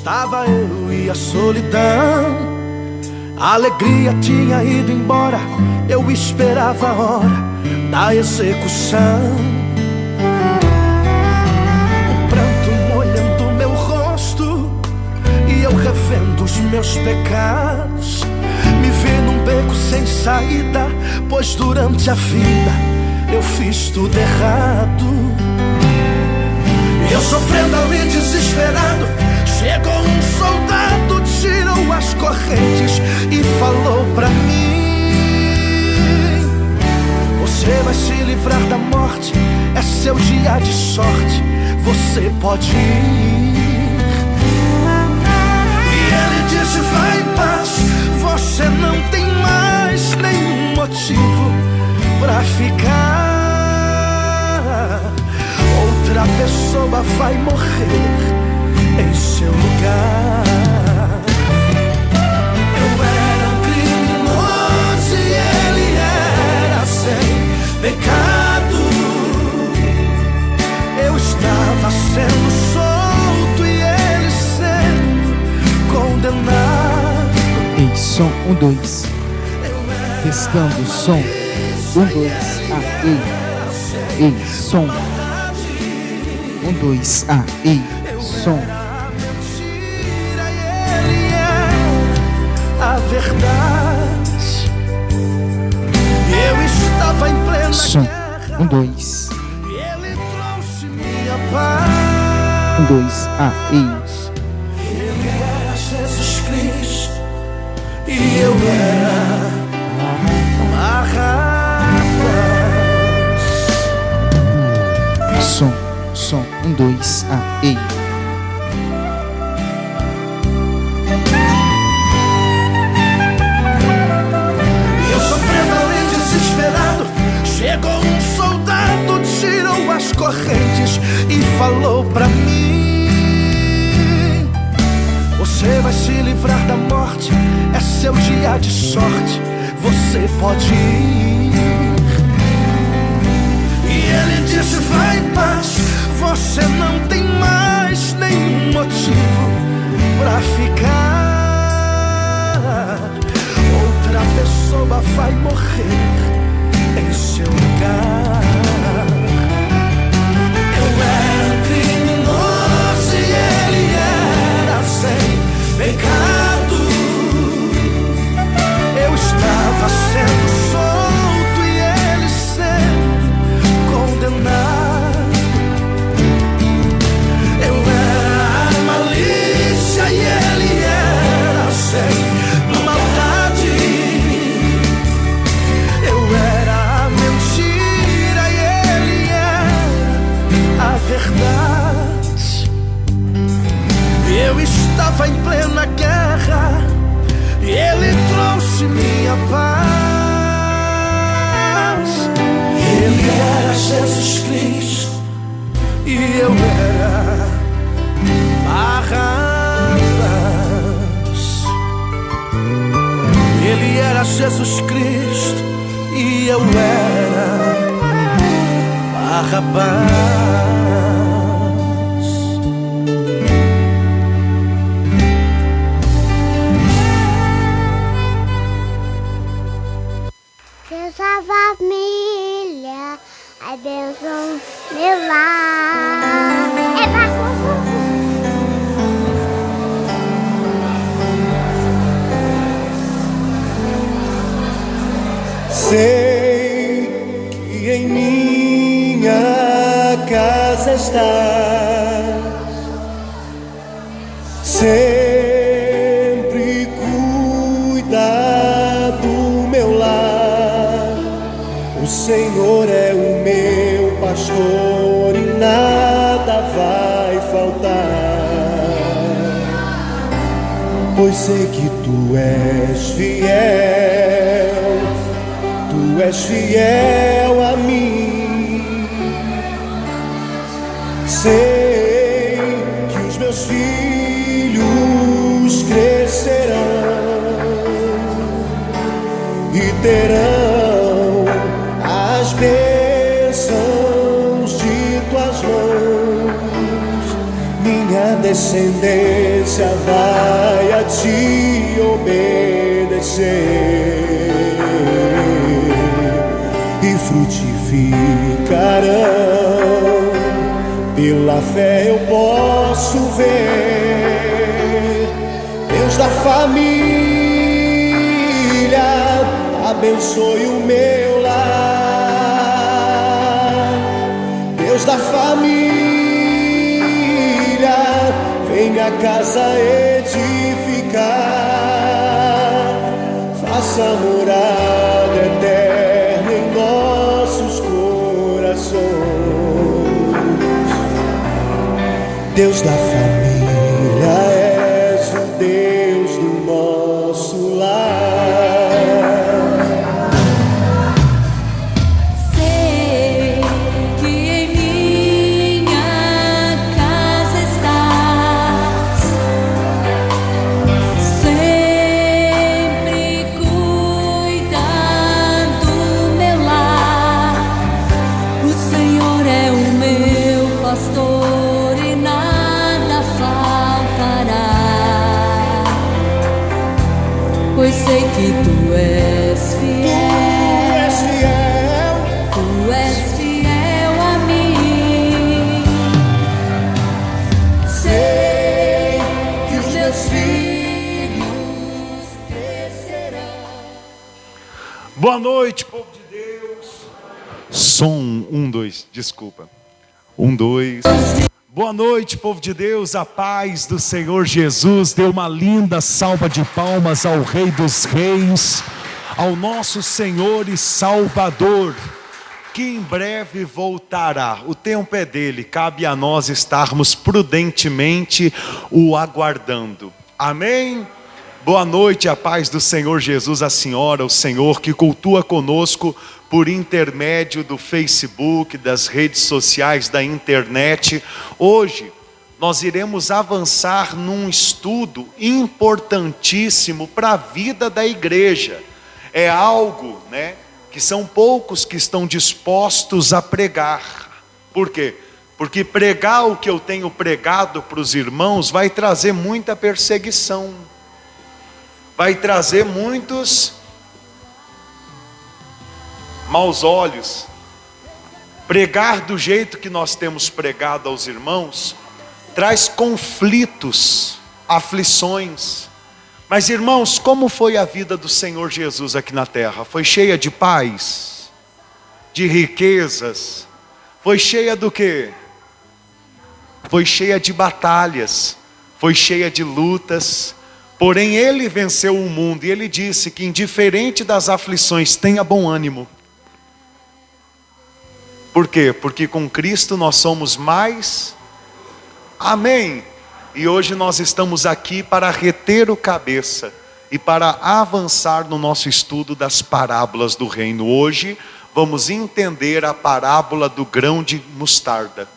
Estava eu e a solidão, a alegria tinha ido embora. Eu esperava a hora da execução. O pranto molhando meu rosto e eu revendo os meus pecados. Me vi num beco sem saída, pois durante a vida eu fiz tudo errado. E eu sofrendo ali desesperado, chegou um soldado, tirou as correntes e falou pra mim: você vai se livrar da morte, é seu dia de sorte, você pode ir. E ele disse: vai em paz, você não tem mais nenhum motivo pra ficar. Outra pessoa vai morrer em seu lugar. Eu era um criminoso e ele era sem pecado. Eu estava sendo solto e ele sendo condenado. Ei, som, 1, 2. Testando, som, 1, 2, ei. Ei, som, 1, 2, ei, som. A verdade, eu estava em plena som, guerra. 1, 2. Ele trouxe minha paz. 1, 2, ei. Ele era Jesus Cristo e eu era Barrabás. Som, 1, 2, ei. Chegou um soldado, tirou as correntes e falou pra mim: você vai se livrar da morte, é seu dia de sorte, você pode ir. E ele disse: vai em paz, você não tem mais nenhum motivo pra ficar. Outra pessoa vai morrer em seu lugar. Eu era um criminoso e ele era sem pecado. Eu estava sendo solto e ele sendo condenado. Eu era a malícia e ele era sem maldade. Eu era verdade. Eu estava em plena guerra e ele trouxe minha paz. Ele era Jesus Cristo e eu era Barrabás. Ele era Jesus Cristo e eu era Barrabás. Deus a família, a bênção me lá. Sei que em minha casa estás, sempre cuida do meu lar. O Senhor é o meu pastor e nada vai faltar, pois sei que tu és fiel, tu és fiel a mim. Sei que os meus filhos crescerão e terão as bênçãos de tuas mãos. minha descendência vai a ti obedecer e frutificarão. Pela fé eu posso ver. Deus da família, abençoe o meu lar. Deus da família, vem a casa edificar. Faça morada eterna em nossos corações. Deus da família, és o Deus do nosso lar. Sei que em minha casa estás, sempre cuidando do meu lar. O Senhor é o meu pastor e nada faltará, pois sei que tu és fiel, tu és fiel a mim. Sei que os meus filhos crescerão. Boa noite, povo de Deus. Som 1, 2, desculpa. 1, 2. Boa noite, povo de Deus, a paz do Senhor Jesus. Dê uma linda salva de palmas ao Rei dos Reis, ao nosso Senhor e Salvador, que em breve voltará. O tempo é dele, cabe a nós estarmos prudentemente o aguardando. Amém? Boa noite, a paz do Senhor Jesus, a senhora, o Senhor que cultua conosco por intermédio do Facebook, das redes sociais, da internet. Hoje nós iremos avançar num estudo importantíssimo para a vida da igreja. É algo, que são poucos que estão dispostos a pregar. Por quê? Porque pregar o que eu tenho pregado para os irmãos vai trazer muita perseguição, vai trazer muitos maus olhos. Pregar do jeito que nós temos pregado aos irmãos traz conflitos, aflições. Mas irmãos, como foi a vida do Senhor Jesus aqui na terra? Foi cheia de paz, de riquezas? Foi cheia do quê? Foi cheia de batalhas, foi cheia de lutas. Porém ele venceu o mundo e ele disse que indiferente das aflições, tenha bom ânimo. Por quê? Porque com Cristo nós somos mais. Amém. E hoje nós estamos aqui para reter o cabeça e para avançar no nosso estudo das parábolas do reino. Hoje vamos entender a parábola do grão de mostarda.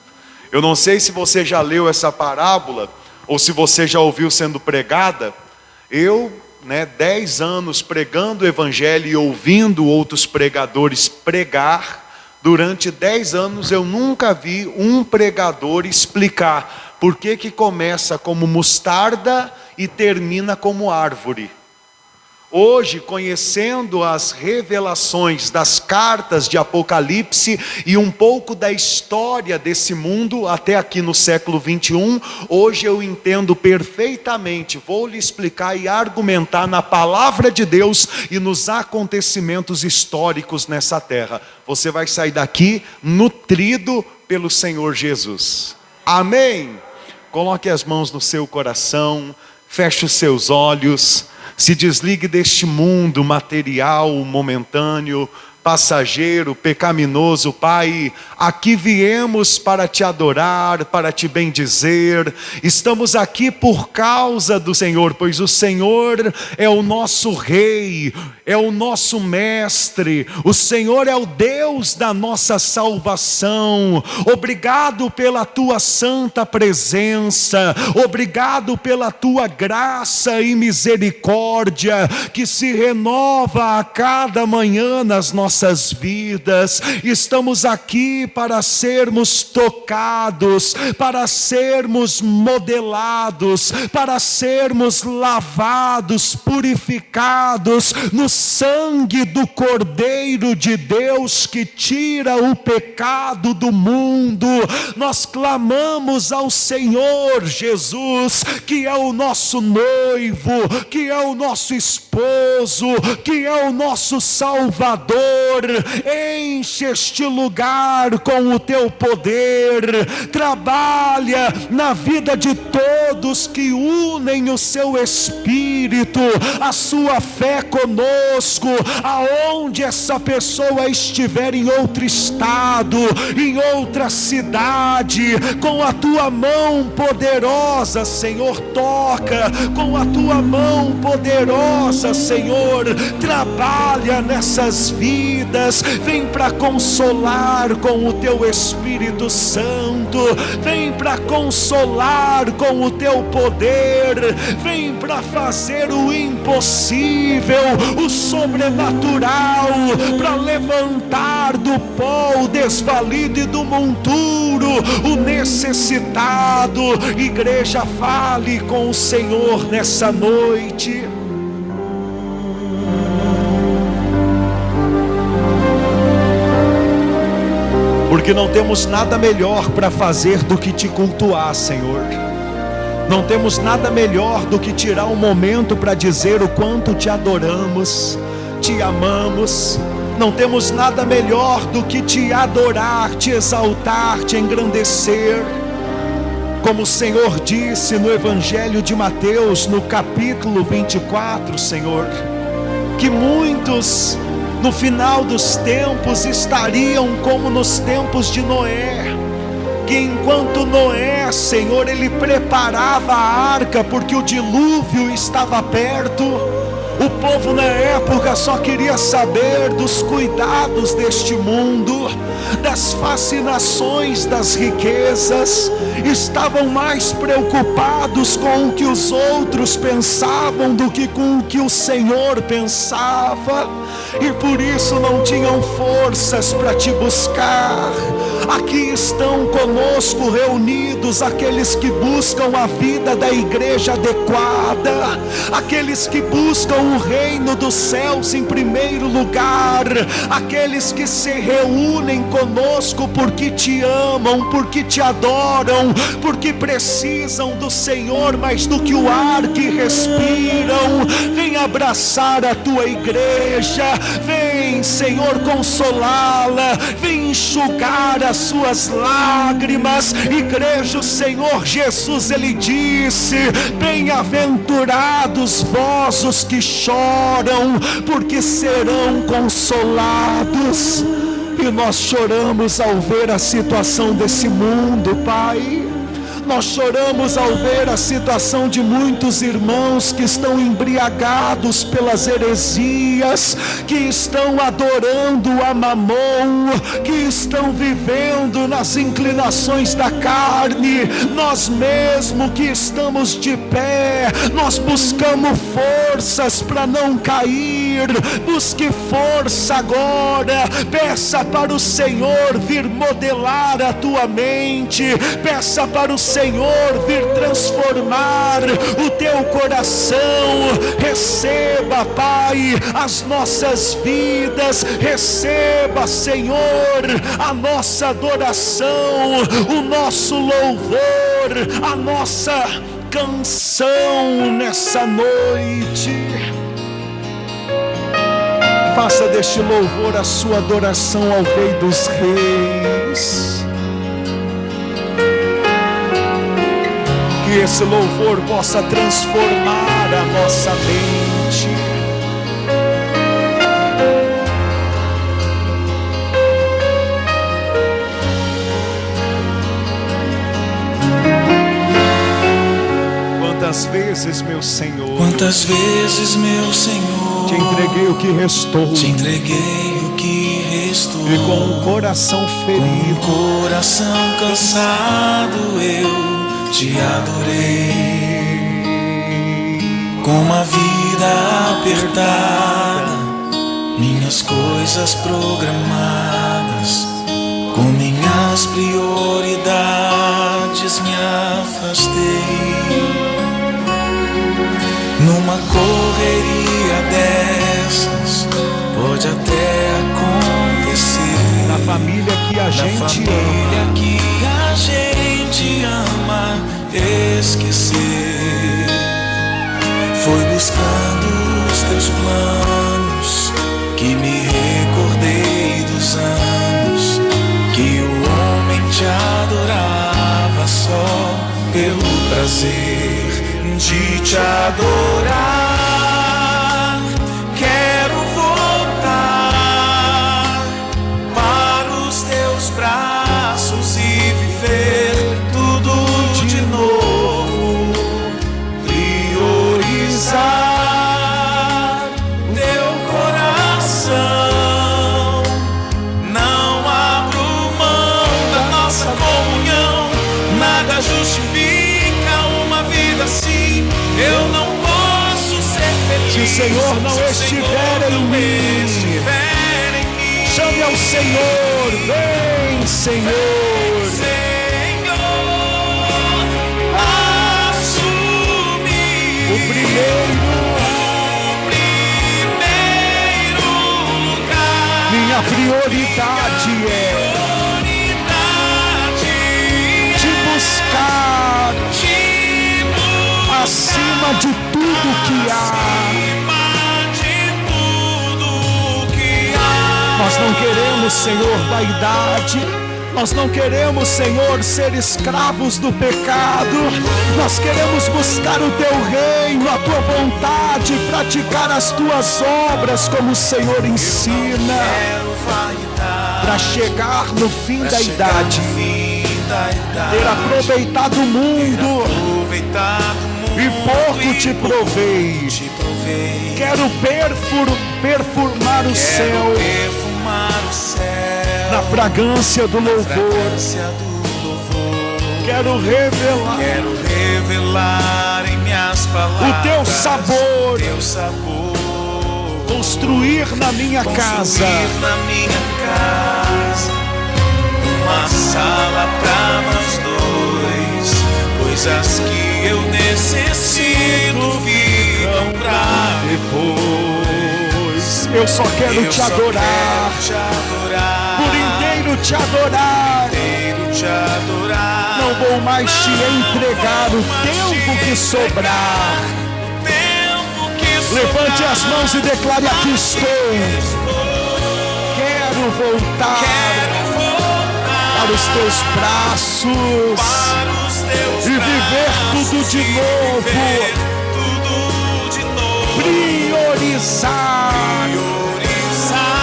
Eu não sei se você já leu essa parábola ou se você já ouviu sendo pregada. Eu, 10 anos pregando o evangelho e ouvindo outros pregadores pregar. Durante 10 anos eu nunca vi um pregador explicar por que começa como mostarda e termina como árvore. Hoje, conhecendo as revelações das cartas de Apocalipse e um pouco da história desse mundo até aqui no século 21, hoje eu entendo perfeitamente, vou lhe explicar e argumentar na palavra de Deus e nos acontecimentos históricos nessa terra. Você vai sair daqui nutrido pelo Senhor Jesus. Amém? Coloque as mãos no seu coração, feche os seus olhos. Se desligue deste mundo material, momentâneo, passageiro, pecaminoso. Pai, aqui viemos para te adorar, para te bendizer. Estamos aqui por causa do Senhor, pois o Senhor é o nosso Rei, é o nosso Mestre. O Senhor é o Deus da nossa salvação. Obrigado pela tua santa presença. Obrigado pela tua graça e misericórdia que se renova a cada manhã nas nossas nossas vidas. Estamos aqui para sermos tocados, para sermos modelados, para sermos lavados, purificados no sangue do Cordeiro de Deus que tira o pecado do mundo. Nós clamamos ao Senhor Jesus, que é o nosso noivo, que é o nosso esposo, que é o nosso Salvador. Enche este lugar com o teu poder, trabalha na vida de todos que unem o seu espírito, a sua fé conosco, aonde essa pessoa estiver, em outro estado, em outra cidade, com a tua mão poderosa, Senhor, toca, com a tua mão poderosa, Senhor, trabalha nessas vidas, vem para consolar com o teu Espírito Santo, vem para consolar com o teu poder, vem para fazer o impossível, o sobrenatural, para levantar do pó o desvalido e do monturo o necessitado. Igreja, fale com o Senhor nessa noite. Porque não temos nada melhor para fazer do que te cultuar, Senhor. Não temos nada melhor do que tirar um momento para dizer o quanto te adoramos, te amamos. Não temos nada melhor do que te adorar, te exaltar, te engrandecer. Como o Senhor disse no Evangelho de Mateus, no capítulo 24, Senhor, que muitos no final dos tempos estariam como nos tempos de Noé, que enquanto Noé, Senhor, ele preparava a arca porque o dilúvio estava perto, o povo na época só queria saber dos cuidados deste mundo, das fascinações das riquezas, estavam mais preocupados com o que os outros pensavam do que com o que o Senhor pensava, e por isso não tinham forças para te buscar. Aqui estão conosco reunidos aqueles que buscam a vida da igreja adequada, aqueles que buscam o reino dos céus em primeiro lugar, aqueles que se reúnem conosco porque te amam, porque te adoram, porque precisam do Senhor mais do que o ar que respiram. Vem abraçar a tua igreja, vem, Senhor, consolá-la, vem enxugar as suas lágrimas. Igreja, o Senhor Jesus, ele disse: bem-aventurados vós os que choram, porque serão consolados. E nós choramos ao ver a situação desse mundo, Pai. Nós choramos ao ver a situação de muitos irmãos que estão embriagados pelas heresias, que estão adorando a Mamon, que estão vivendo nas inclinações da carne. Nós mesmo que estamos de pé, nós buscamos forças para não cair. Busque força agora, peça para o Senhor vir modelar a tua mente, peça para o Senhor vir transformar o teu coração. Receba, Pai, as nossas vidas, receba, Senhor, a nossa adoração, o nosso louvor, a nossa canção nessa noite. Faça deste louvor a sua adoração ao Rei dos Reis. Que esse louvor possa transformar a nossa mente. Quantas vezes, meu Senhor, quantas vezes, meu Senhor, te entreguei o que restou, te entreguei o que restou, e com o coração ferido, com o coração cansado eu te adorei. Com uma vida apertada minhas coisas programadas, com minhas prioridades me afastei. Numa correria dessas pode até acontecer, na família que a gente ama, esquecer. Foi buscando os teus planos que me recordei dos anos que o homem te adorava só pelo prazer de te adorar. Quero voltar para os teus braços e viver tudo de novo, priorizar teu coração. Não abro mão da nossa comunhão, nada justifica uma vida assim. Eu não posso ser feliz se o Senhor não estiver em mim. Chame ao Senhor, vem Senhor. Assumir O primeiro lugar, minha prioridade é te buscar acima de tudo que há. Nós não queremos, Senhor, vaidade. Nós não queremos, Senhor, ser escravos do pecado. Nós queremos buscar o teu reino, a tua vontade, praticar as tuas obras como o Senhor ensina, para chegar no fim da idade, ter aproveitado o mundo e pouco te provei. Quero perfumar o céu na fragrância do louvor. Quero revelar em minhas palavras o teu sabor, construir na minha casa uma sala pra nós dois. Coisas que eu necessito ficam pra depois. Eu só quero te adorar, por inteiro te adorar. Não vou mais te entregar o tempo que sobrar. Levante as mãos e declare: aqui estou. Quero voltar para os teus braços e viver tudo de novo. Priorizar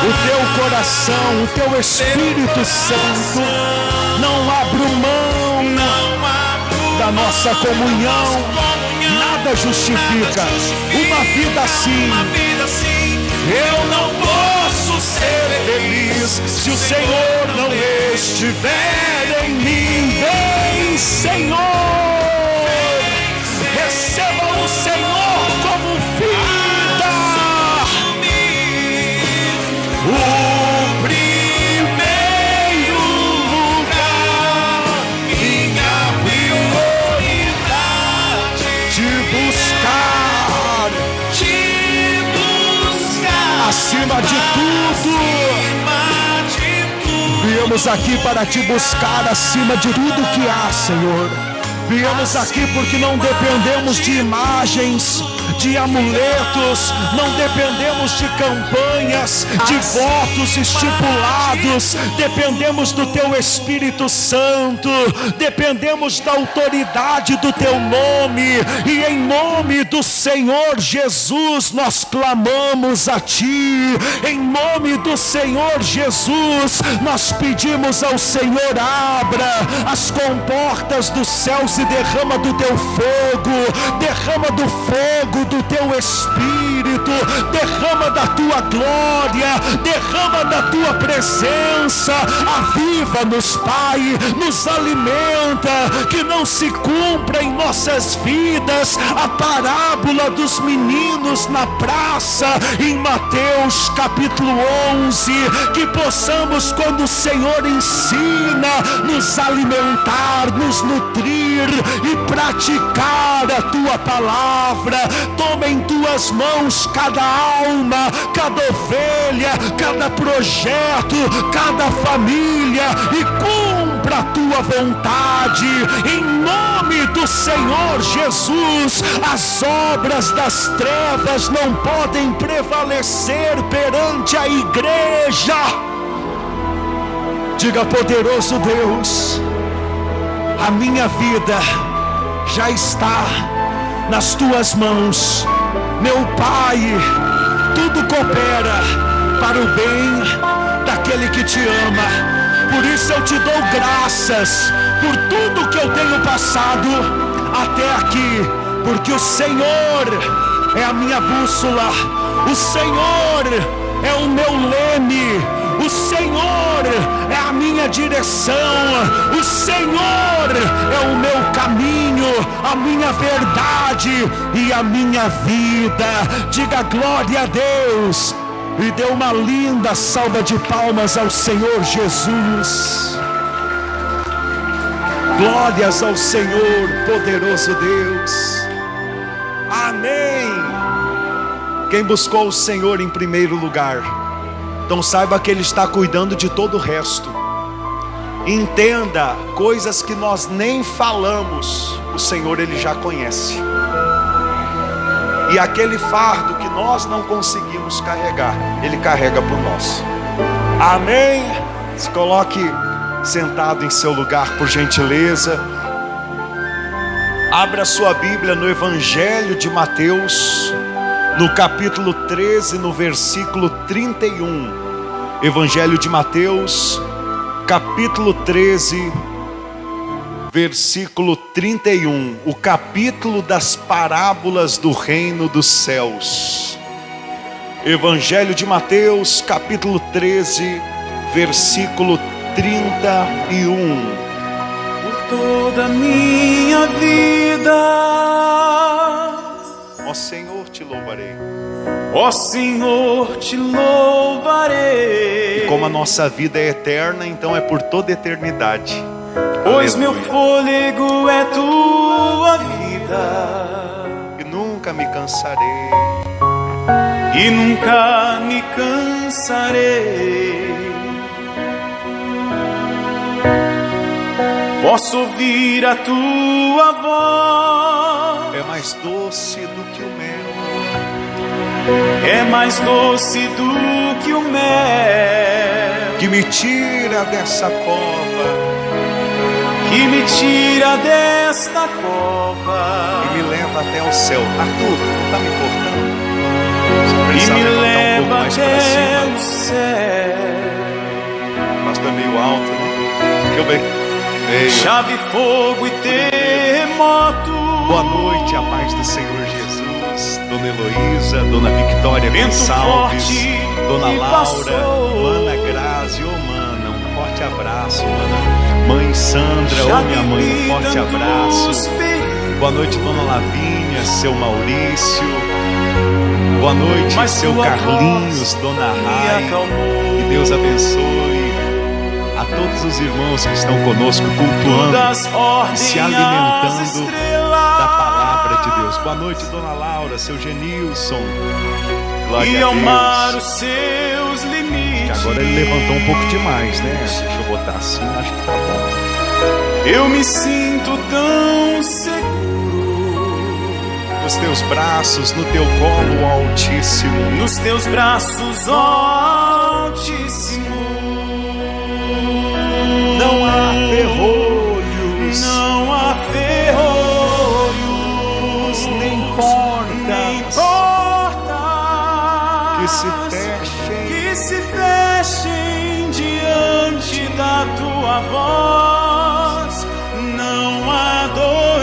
o teu coração, o teu Espírito Santo. Não abro mão da nossa comunhão. Nada justifica uma vida assim. Eu não posso ser feliz se o Senhor não estiver em mim. Vem, Senhor, receba o Senhor como vida. O primeiro lugar, minha prioridade, te buscar acima de tudo. Viemos aqui para te buscar acima de tudo que há, Senhor. Viemos aqui porque não dependemos de imagens, de amuletos, não dependemos de campanhas, de votos estipulados. Dependemos do teu Espírito Santo, dependemos da autoridade do teu nome, e em nome do Senhor Jesus nós clamamos a ti. Em nome do Senhor Jesus nós pedimos ao Senhor: abra as comportas dos céus e derrama do teu fogo, derrama do fogo do teu Espírito, derrama da tua glória, derrama da tua presença. Aviva-nos, Pai, nos alimenta, que não se cumpra em nossas vidas a parábola dos meninos na praça, em Mateus capítulo 11, que possamos, quando o Senhor ensina, nos alimentar, nos nutrir e praticar a tua palavra. Toma em tuas mãos cada alma, cada ovelha, cada projeto, cada família, e cumpra a tua vontade, em nome do Senhor Jesus. As obras das trevas não podem prevalecer perante a igreja. Diga: poderoso Deus, a minha vida já está nas tuas mãos. Meu Pai, tudo coopera para o bem daquele que te ama. Por isso eu te dou graças por tudo que eu tenho passado até aqui, porque o Senhor é a minha bússola, o Senhor é o meu leme, o Senhor é a minha direção, o Senhor é o meu caminho, a minha verdade e a minha vida. Diga glória a Deus e dê uma linda salva de palmas ao Senhor Jesus. Glórias ao Senhor, poderoso Deus. Amém. Quem buscou o Senhor em primeiro lugar, então saiba que Ele está cuidando de todo o resto. Entenda, coisas que nós nem falamos, o Senhor Ele já conhece. E aquele fardo que nós não conseguimos carregar, Ele carrega por nós. Amém? Se coloque sentado em seu lugar, por gentileza. Abra sua Bíblia no Evangelho de Mateus, no capítulo 13, no versículo 31. Evangelho de Mateus, capítulo 13, versículo 31. O capítulo das parábolas do reino dos céus. Evangelho de Mateus, capítulo 13, versículo 31. Por toda a minha vida, Ó Senhor, te louvarei. ó Senhor, te louvarei. E como a nossa vida é eterna, então é por toda a eternidade. Pois Aleluia. meu fôlego é tua vida, E nunca me cansarei. e nunca me cansarei. Posso ouvir a tua voz, É mais doce do que o mel, é mais doce do que o mel, que me tira dessa cova que me tira desta cova e me leva até o céu. Arthur, não está me cortando? Você e precisa me levantar um pouco leva mais para até o cima. céu. Mas tá meio alto, né? Deixa eu ver. Ei. Chave, fogo e terremoto. Boa noite, a paz do Senhor Jesus. Dona Heloísa, Dona Victória Vento Gonçalves, forte Dona que Laura, passou. Mana Grazi, ô mana, um forte abraço, mana. Mãe Sandra, Já ô minha mãe, um forte vivi tantos abraço. perigos, Boa noite, Dona Lavínia, seu Maurício. Boa noite, mas seu tua Carlinhos, voz Dona me Rai. acalmou. Que Deus abençoe a todos os irmãos que estão conosco cultuando Das e ordens se as alimentando estrelas, da palavra de Deus. Boa noite, Dona Laura, seu Genilson. Glória e a ao mar Deus. os seus Que limites. agora ele levantou um pouco demais, né? Deixa eu botar assim, acho que tá bom. Eu me sinto tão seguro Nos teus braços, no teu colo, ó Altíssimo. nos teus braços, ó Altíssimo. Não há ferrolhos, Não há ferrolhos, nem nem portas portas que se fechem diante da tua voz. Não há dor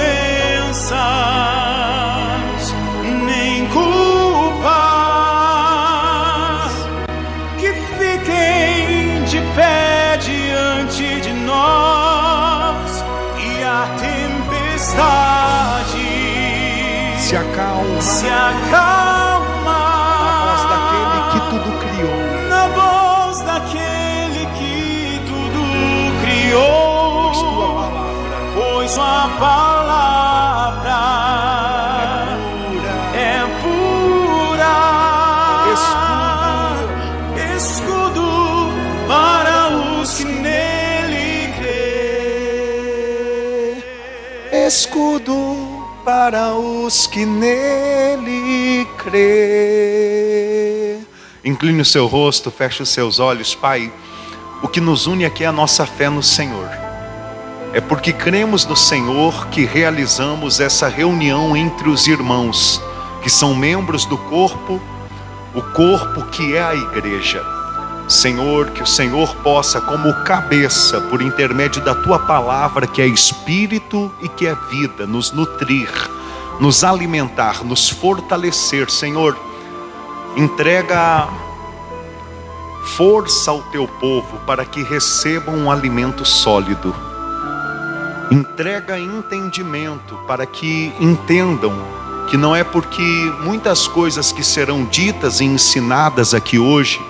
se acalma se acalma na voz daquele que tudo criou. na voz daquele que tudo criou, pois tua palavra é pura, escudo para os que nele crê. Escudo para os que nele crê. Incline o seu rosto, feche os seus olhos. Pai, o que nos une aqui é a nossa fé no Senhor. É porque cremos no Senhor que realizamos essa reunião entre os irmãos, que são membros do corpo, o corpo que é a igreja. Senhor, que o Senhor possa, como cabeça, por intermédio da Tua palavra, que é espírito e que é vida, nos nutrir, nos alimentar, nos fortalecer. Senhor, entrega força ao Teu povo para que recebam um alimento sólido. Entrega entendimento para que entendam que não é porque muitas coisas que serão ditas e ensinadas aqui hoje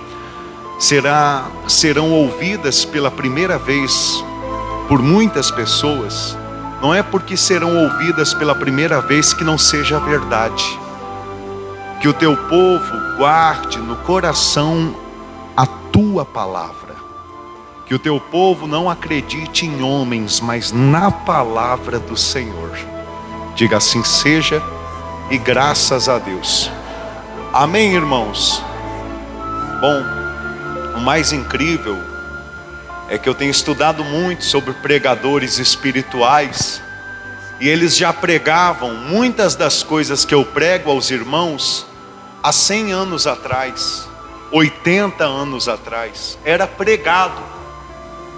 serão ouvidas pela primeira vez por muitas pessoas, não é porque serão ouvidas pela primeira vez que não seja verdade. Que o teu povo guarde no coração a tua palavra. Que o teu povo não acredite em homens, mas na palavra do Senhor. Diga assim seja, e graças a Deus. Amém, irmãos? Bom, o mais incrível é que eu tenho estudado muito sobre pregadores espirituais, e eles já pregavam muitas das coisas que eu prego aos irmãos há 100 anos atrás, 80 anos atrás. Era pregado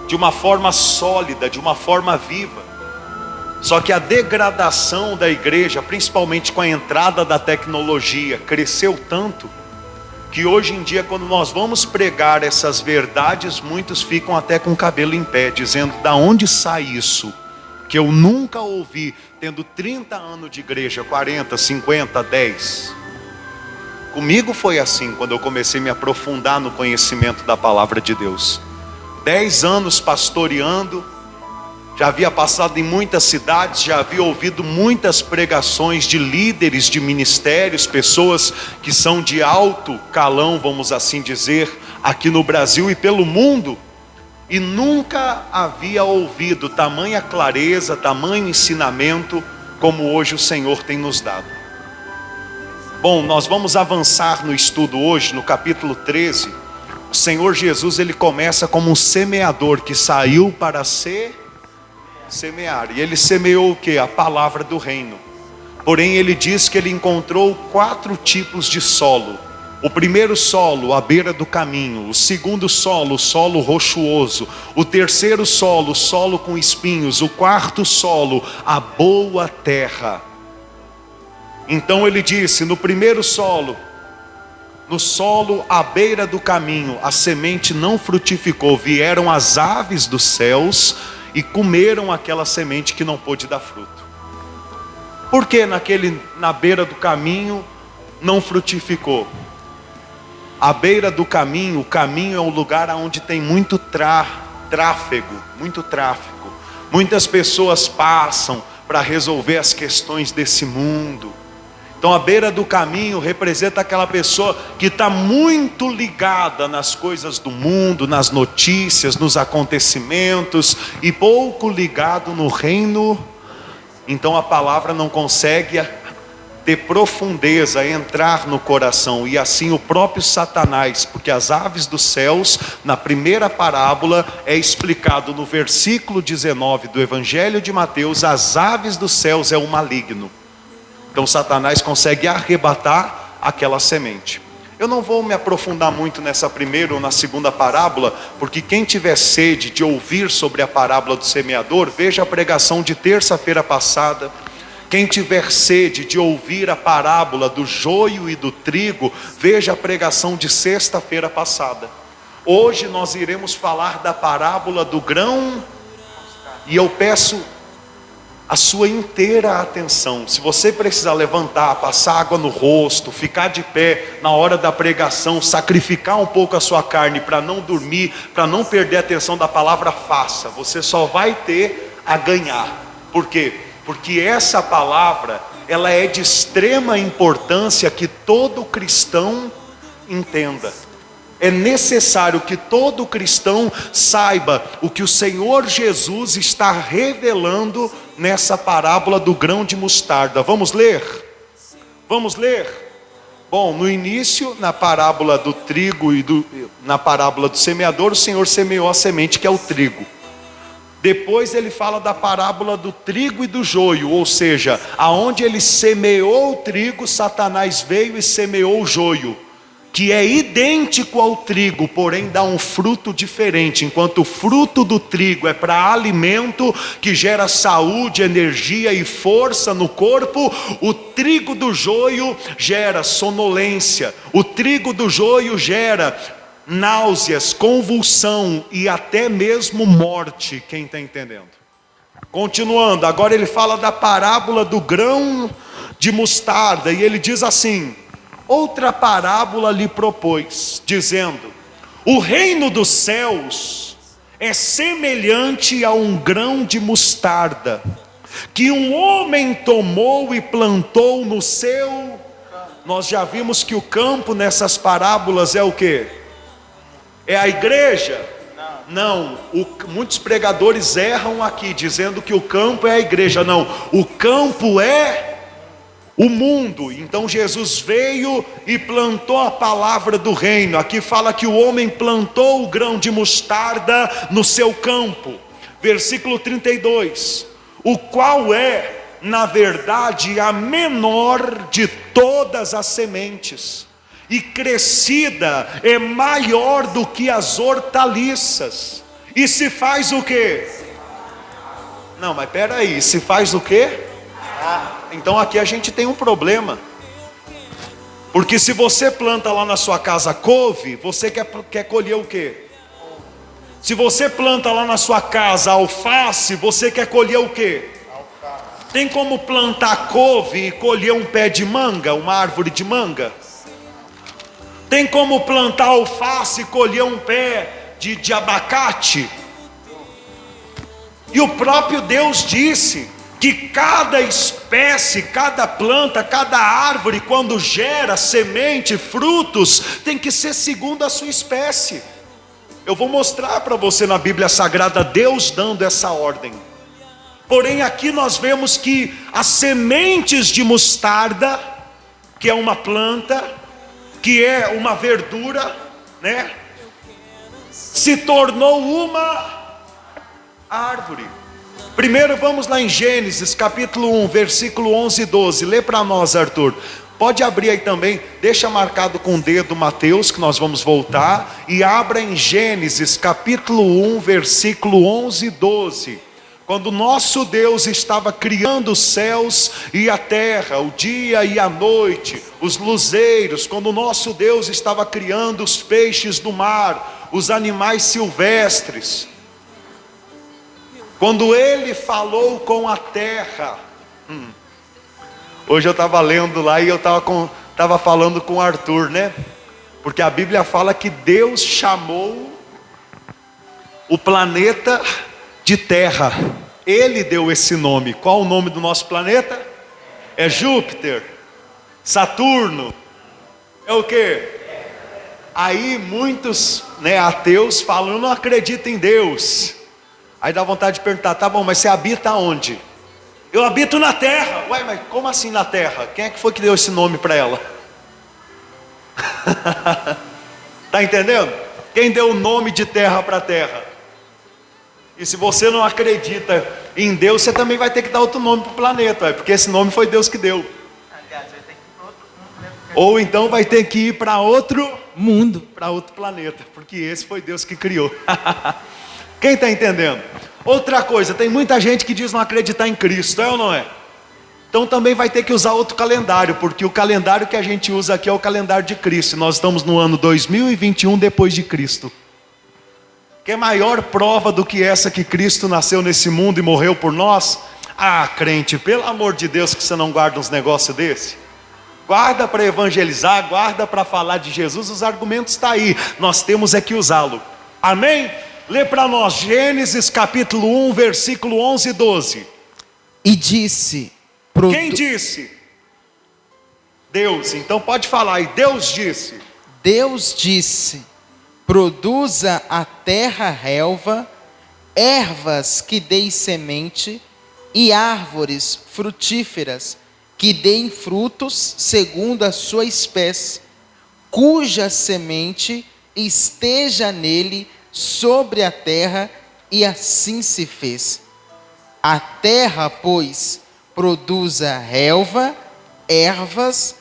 de uma forma sólida, de uma forma viva. Só que a degradação da igreja, principalmente com a entrada da tecnologia, cresceu tanto que hoje em dia, quando nós vamos pregar essas verdades, muitos ficam até com o cabelo em pé, dizendo: da onde sai isso? Que eu nunca ouvi, tendo 30 anos de igreja, 40, 50, 10. Comigo foi assim, quando eu comecei a me aprofundar no conhecimento da palavra de Deus. 10 anos pastoreando, já havia passado em muitas cidades, já havia ouvido muitas pregações de líderes de ministérios, pessoas que são de alto calão, vamos assim dizer, aqui no Brasil e pelo mundo, e nunca havia ouvido tamanha clareza, tamanho ensinamento, como hoje o Senhor tem nos dado. Bom, nós vamos avançar no estudo hoje, no capítulo 13, o Senhor Jesus, ele começa como um semeador que saiu para semear, e ele semeou o que? A palavra do reino. Porém ele diz que ele encontrou 4 tipos de solo. O primeiro solo, à beira do caminho. O segundo solo, o solo rochoso. O terceiro solo, o solo com espinhos. O quarto solo, a boa terra. Então ele disse: no primeiro solo, no solo à beira do caminho, a semente não frutificou. Vieram as aves dos céus e comeram aquela semente que não pôde dar fruto. Por que na beira do caminho não frutificou? À beira do caminho, o caminho é um lugar onde tem muito tráfego, muito tráfego. Muitas pessoas passam para resolver as questões desse mundo. Então a beira do caminho representa aquela pessoa que está muito ligada nas coisas do mundo, nas notícias, nos acontecimentos, e pouco ligado no reino. Então a palavra não consegue ter profundeza, entrar no coração. E assim o próprio Satanás, porque as aves dos céus, na primeira parábola, é explicado no versículo 19 do Evangelho de Mateus: as aves dos céus é o maligno. Então Satanás consegue arrebatar aquela semente. Eu não vou me aprofundar muito nessa primeira ou na segunda parábola, porque quem tiver sede de ouvir sobre a parábola do semeador, veja a pregação de terça-feira passada. Quem tiver sede de ouvir a parábola do joio e do trigo, veja a pregação de sexta-feira passada. Hoje nós iremos falar da parábola do grão, e eu peço a sua inteira atenção. Se você precisar levantar, passar água no rosto, ficar de pé na hora da pregação, sacrificar um pouco a sua carne para não dormir, para não perder a atenção da palavra, faça. Você só vai ter a ganhar. Por quê? Porque essa palavra, ela é de extrema importância que todo cristão entenda. É necessário que todo cristão saiba o que o Senhor Jesus está revelando nessa parábola do grão de mostarda. Vamos ler? Vamos ler? Bom, no início, na parábola do trigo na parábola do semeador, o Senhor semeou a semente que é o trigo. Depois ele fala da parábola do trigo e do joio, ou seja, aonde ele semeou o trigo, Satanás veio e semeou o joio, que é idêntico ao trigo, porém dá um fruto diferente. Enquanto o fruto do trigo é para alimento, que gera saúde, energia e força no corpo, o trigo do joio gera sonolência, o trigo do joio gera náuseas, convulsão e até mesmo morte. Quem está entendendo? Continuando, agora ele fala da parábola do grão de mostarda, e ele diz assim: outra parábola lhe propôs, dizendo: o reino dos céus é semelhante a um grão de mostarda, que um homem tomou e plantou no seu... Nós já vimos que o campo nessas parábolas é o quê? É a igreja? Não, muitos pregadores erram aqui, dizendo que o campo é a igreja. Não, o campo é o mundo. Então Jesus veio e plantou a palavra do reino. Aqui fala que o homem plantou o grão de mostarda no seu campo. Versículo 32. O qual é, na verdade, a menor de todas as sementes, e crescida é maior do que as hortaliças. E se faz o quê? Não, mas peraí, se faz o quê? Então aqui a gente tem um problema. Porque se você planta lá na sua casa couve, você quer colher o quê? Se você planta lá na sua casa alface, você quer colher o quê? Tem como plantar couve e colher um pé de manga, uma árvore de manga? Tem como plantar alface e colher um pé de abacate? E o próprio Deus disse que cada espécie, cada planta, cada árvore, quando gera semente, frutos, tem que ser segundo a sua espécie. Eu vou mostrar para você na Bíblia Sagrada Deus dando essa ordem. Porém aqui nós vemos que as sementes de mostarda, que é uma planta, que é uma verdura, né? Se tornou uma árvore. Primeiro vamos lá em Gênesis capítulo 1, versículo 11 e 12. Lê para nós, Arthur. Pode abrir aí também, deixa marcado com o dedo Mateus, que nós vamos voltar. E abra em Gênesis capítulo 1, versículo 11 e 12. Quando nosso Deus estava criando os céus e a terra, o dia e a noite, os luzeiros, quando nosso Deus estava criando os peixes do mar, os animais silvestres, quando Ele falou com a terra. Hoje eu estava lendo lá e eu estava falando com o Arthur, né? Porque a Bíblia fala que Deus chamou o planeta de terra. Ele deu esse nome. Qual o nome do nosso planeta? É Júpiter. Saturno. É o quê? Aí muitos, ateus falam: eu não acredito em Deus. Aí dá vontade de perguntar: tá bom, mas você habita onde? Eu habito na terra. Ué, mas como assim na terra? Quem é que foi que deu esse nome para ela? Tá entendendo? Quem deu o nome de terra para a terra? E se você não acredita em Deus, você também vai ter que dar outro nome para o planeta, porque esse nome foi Deus que deu. Ou então vai ter que ir para outro mundo, para outro planeta, porque esse foi Deus que criou. Quem está entendendo? Outra coisa, tem muita gente que diz não acreditar em Cristo, é ou não é? Então também vai ter que usar outro calendário, porque o calendário que a gente usa aqui é o calendário de Cristo. Nós estamos no ano 2021 depois de Cristo. Que é maior prova do que essa, que Cristo nasceu nesse mundo e morreu por nós? Ah, crente, pelo amor de Deus que você não guarda uns negócios desse. Guarda para evangelizar, guarda para falar de Jesus, os argumentos estão aí. Nós temos é que usá-lo. Amém? Lê para nós Gênesis capítulo 1, versículo 11 e 12. E disse... Quem disse? Deus. Então pode falar aí. Deus disse. Deus disse: produza a terra relva, ervas que deem semente, e árvores frutíferas que deem frutos segundo a sua espécie, cuja semente esteja nele sobre a terra, e assim se fez. A terra, pois, produza relva, ervas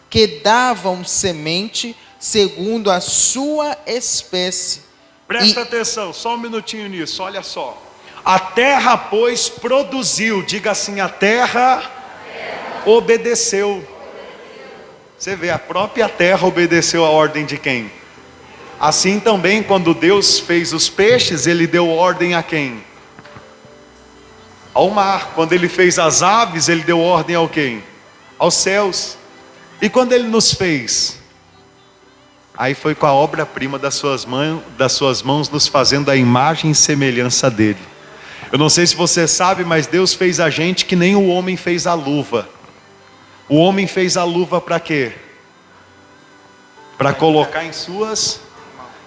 que davam semente segundo a sua espécie. Presta atenção, só um minutinho nisso, olha só. A terra, pois, produziu, diga assim, a terra obedeceu. Você vê, a própria terra obedeceu a ordem de quem? Assim também, quando Deus fez os peixes, Ele deu ordem a quem? Ao mar. Quando Ele fez as aves, Ele deu ordem ao quem? Aos céus. E quando Ele nos fez? Aí foi com a obra-prima das suas mãos, nos fazendo a imagem e semelhança dEle. Eu não sei se você sabe, mas Deus fez a gente que nem o homem fez a luva. O homem fez a luva para quê? Para colocar em suas...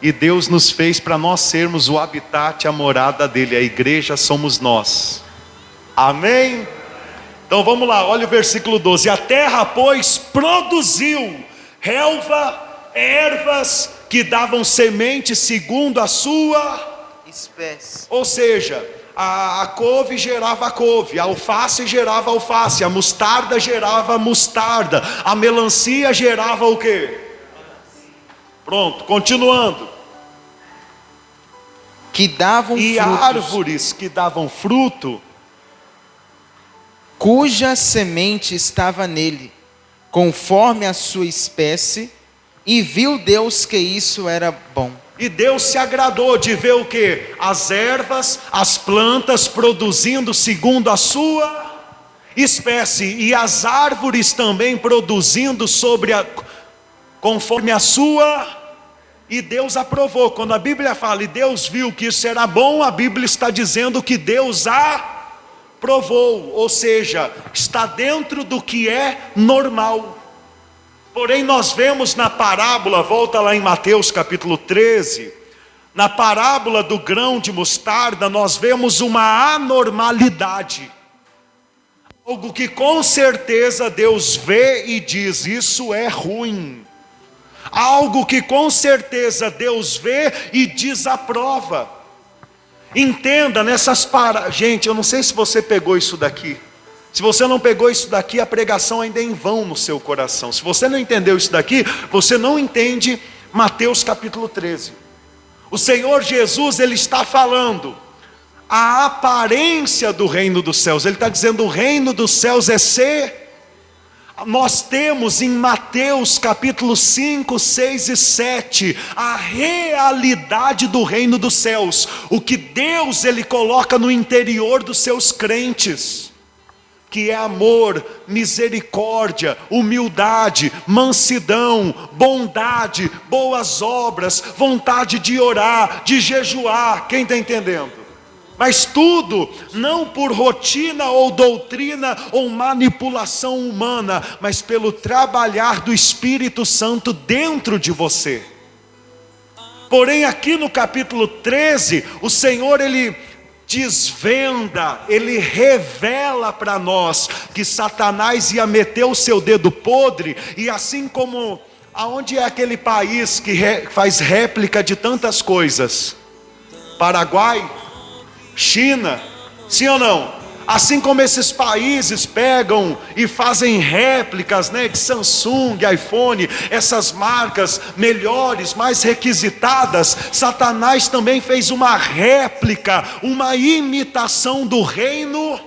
E Deus nos fez para nós sermos o habitat, a morada dEle. A igreja somos nós. Amém? Então vamos lá, olha o versículo 12. A terra, pois, produziu relva, ervas que davam semente segundo a sua espécie. Ou seja, a couve gerava couve, a alface gerava alface, a mostarda gerava mostarda, a melancia gerava o quê? Pronto, continuando. Que davam e frutos, árvores que davam fruto, cuja semente estava nele, conforme a sua espécie, e viu Deus que isso era bom. E Deus se agradou de ver o quê? As ervas, as plantas produzindo segundo a sua espécie, e as árvores também produzindo conforme a sua. E Deus aprovou. Quando a Bíblia fala e Deus viu que isso era bom, a Bíblia está dizendo que Deus aprovou, ou seja, está dentro do que é normal. Porém nós vemos na parábola, volta lá em Mateus capítulo 13, na parábola do grão de mostarda, nós vemos uma anormalidade. Algo que com certeza Deus vê e diz, isso é ruim. Algo que com certeza Deus vê e desaprova. Entenda nessas gente, eu não sei se você pegou isso daqui. Se você não pegou isso daqui, a pregação ainda é em vão no seu coração. Se você não entendeu isso daqui, você não entende Mateus capítulo 13. O Senhor Jesus, Ele está falando a aparência do reino dos céus. Ele está dizendo, o reino dos céus é ser. Nós temos em Mateus capítulo 5, 6 e 7, a realidade do reino dos céus. O que Deus Ele coloca no interior dos seus crentes. Que é amor, misericórdia, humildade, mansidão, bondade, boas obras, vontade de orar, de jejuar. Quem está entendendo? Mas tudo, não por rotina ou doutrina ou manipulação humana, mas pelo trabalhar do Espírito Santo dentro de você. Porém aqui no capítulo 13, o Senhor Ele desvenda, Ele revela para nós que Satanás ia meter o seu dedo podre, e assim como, aonde é aquele país que faz réplica de tantas coisas? Paraguai? China? Sim ou não? Assim como esses países pegam e fazem réplicas, né, de Samsung, iPhone, essas marcas melhores, mais requisitadas, Satanás também fez uma réplica, uma imitação do reino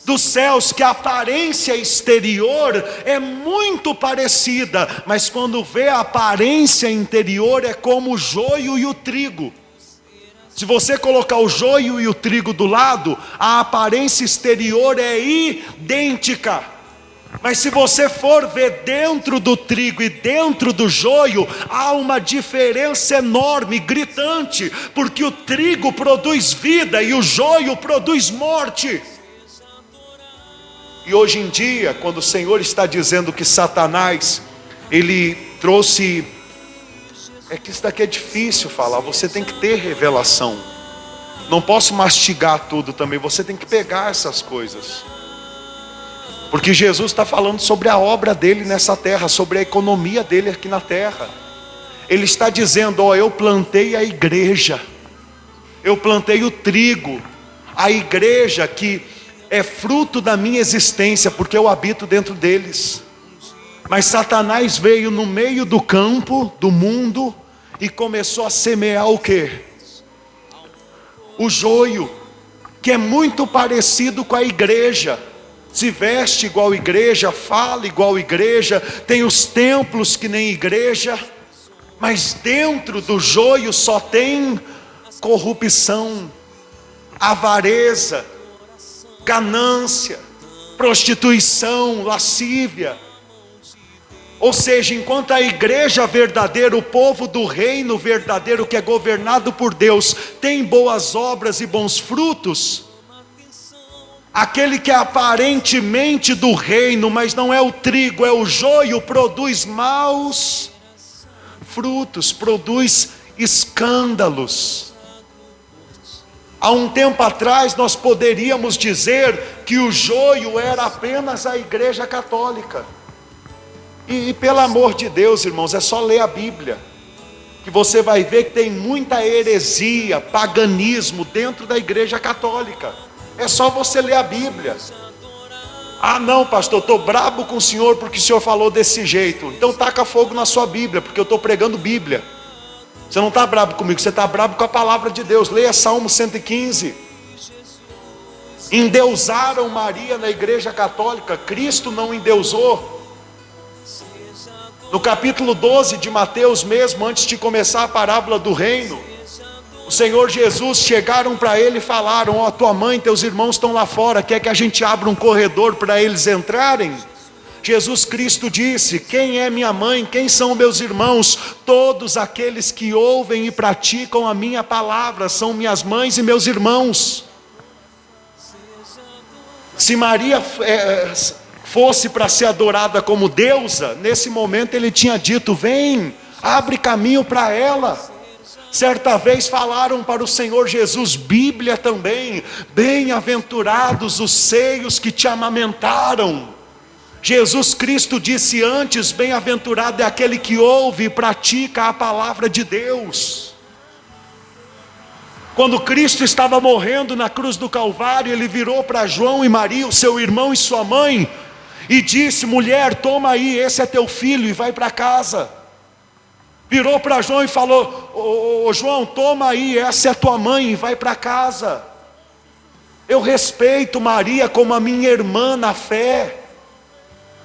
dos céus, que a aparência exterior é muito parecida, mas quando vê a aparência interior é como o joio e o trigo. Se você colocar o joio e o trigo do lado, a aparência exterior é idêntica. Mas se você for ver dentro do trigo e dentro do joio, há uma diferença enorme, gritante, porque o trigo produz vida e o joio produz morte. E hoje em dia, quando o Senhor está dizendo que Satanás, ele trouxe... É que isso daqui é difícil falar, você tem que ter revelação. Não posso mastigar tudo também, você tem que pegar essas coisas. Porque Jesus está falando sobre a obra dele nessa terra, sobre a economia dele aqui na terra. Ele está dizendo, ó, eu plantei a igreja, eu plantei o trigo, a igreja que é fruto da minha existência, porque eu habito dentro deles. Mas Satanás veio no meio do campo, do mundo, e começou a semear o quê? O joio, que é muito parecido com a igreja. Se veste igual igreja, fala igual igreja, tem os templos que nem igreja, mas dentro do joio só tem corrupção, avareza, ganância, prostituição, lascívia. Ou seja, enquanto a igreja verdadeira, o povo do reino verdadeiro que é governado por Deus, tem boas obras e bons frutos, aquele que é aparentemente do reino, mas não é o trigo, é o joio, produz maus frutos, produz escândalos. Há um tempo atrás nós poderíamos dizer que o joio era apenas a igreja católica. E pelo amor de Deus, irmãos, é só ler a Bíblia, que você vai ver que tem muita heresia, paganismo dentro da igreja católica. É só você ler a Bíblia. Ah não, pastor, eu estou brabo com o senhor porque o senhor falou desse jeito. Então taca fogo na sua Bíblia, porque eu estou pregando Bíblia. Você não está brabo comigo, você está brabo com a palavra de Deus. Leia Salmo 115. Endeusaram Maria na igreja católica, Cristo não endeusou. No capítulo 12 de Mateus mesmo, antes de começar a parábola do reino, o Senhor Jesus, chegaram para ele e falaram, ó, tua mãe e teus irmãos estão lá fora, quer que a gente abra um corredor para eles entrarem? Jesus Cristo disse, quem é minha mãe, quem são meus irmãos? Todos aqueles que ouvem e praticam a minha palavra, são minhas mães e meus irmãos. Se Maria fosse para ser adorada como deusa, nesse momento ele tinha dito, vem, abre caminho para ela. Certa vez falaram para o Senhor Jesus, Bíblia também, bem-aventurados os seios que te amamentaram. Jesus Cristo disse antes, bem-aventurado é aquele que ouve e pratica a palavra de Deus. Quando Cristo estava morrendo na cruz do Calvário, ele virou para João e Maria, o seu irmão e sua mãe, e disse, mulher, toma aí, esse é teu filho, e vai para casa. Virou para João e falou, ô João, toma aí, essa é tua mãe, e vai para casa. Eu respeito Maria como a minha irmã na fé,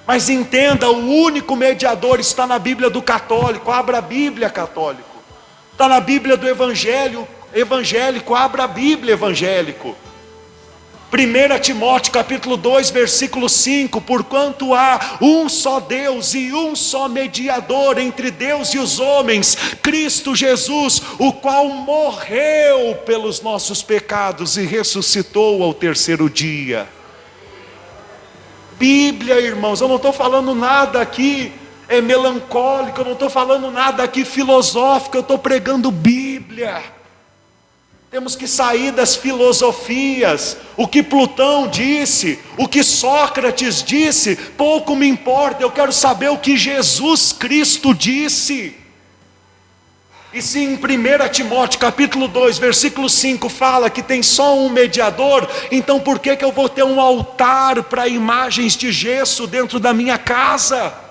mas entenda, o único mediador está na Bíblia do católico, abra a Bíblia católico. Está na Bíblia do evangélico, abra a Bíblia evangélico. 1 Timóteo capítulo 2 versículo 5, porquanto há um só Deus e um só mediador entre Deus e os homens, Cristo Jesus, o qual morreu pelos nossos pecados e ressuscitou ao terceiro dia. Bíblia, irmãos, eu não estou falando nada aqui melancólico, eu não estou falando nada aqui filosófico, eu estou pregando Bíblia. Temos que sair das filosofias. O que Plutão disse, o que Sócrates disse, pouco me importa. Eu quero saber o que Jesus Cristo disse. E se em 1 Timóteo capítulo 2 versículo 5 fala que tem só um mediador, então por que eu vou ter um altar para imagens de gesso dentro da minha casa?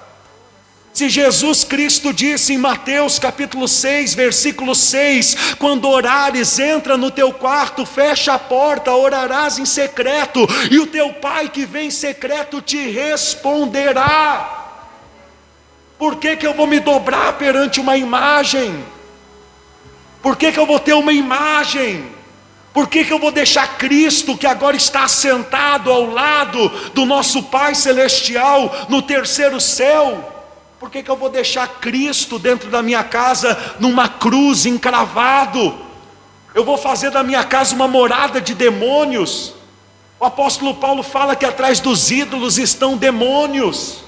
Se Jesus Cristo disse em Mateus capítulo 6, versículo 6, quando orares, entra no teu quarto, fecha a porta, orarás em secreto, e o teu pai que vem em secreto te responderá. Por que eu vou me dobrar perante uma imagem? Por que eu vou ter uma imagem? Por que eu vou deixar Cristo, que agora está sentado ao lado do nosso Pai Celestial, no terceiro céu? Por que eu vou deixar Cristo dentro da minha casa, numa cruz, encravado? Eu vou fazer da minha casa uma morada de demônios? O apóstolo Paulo fala que atrás dos ídolos estão demônios.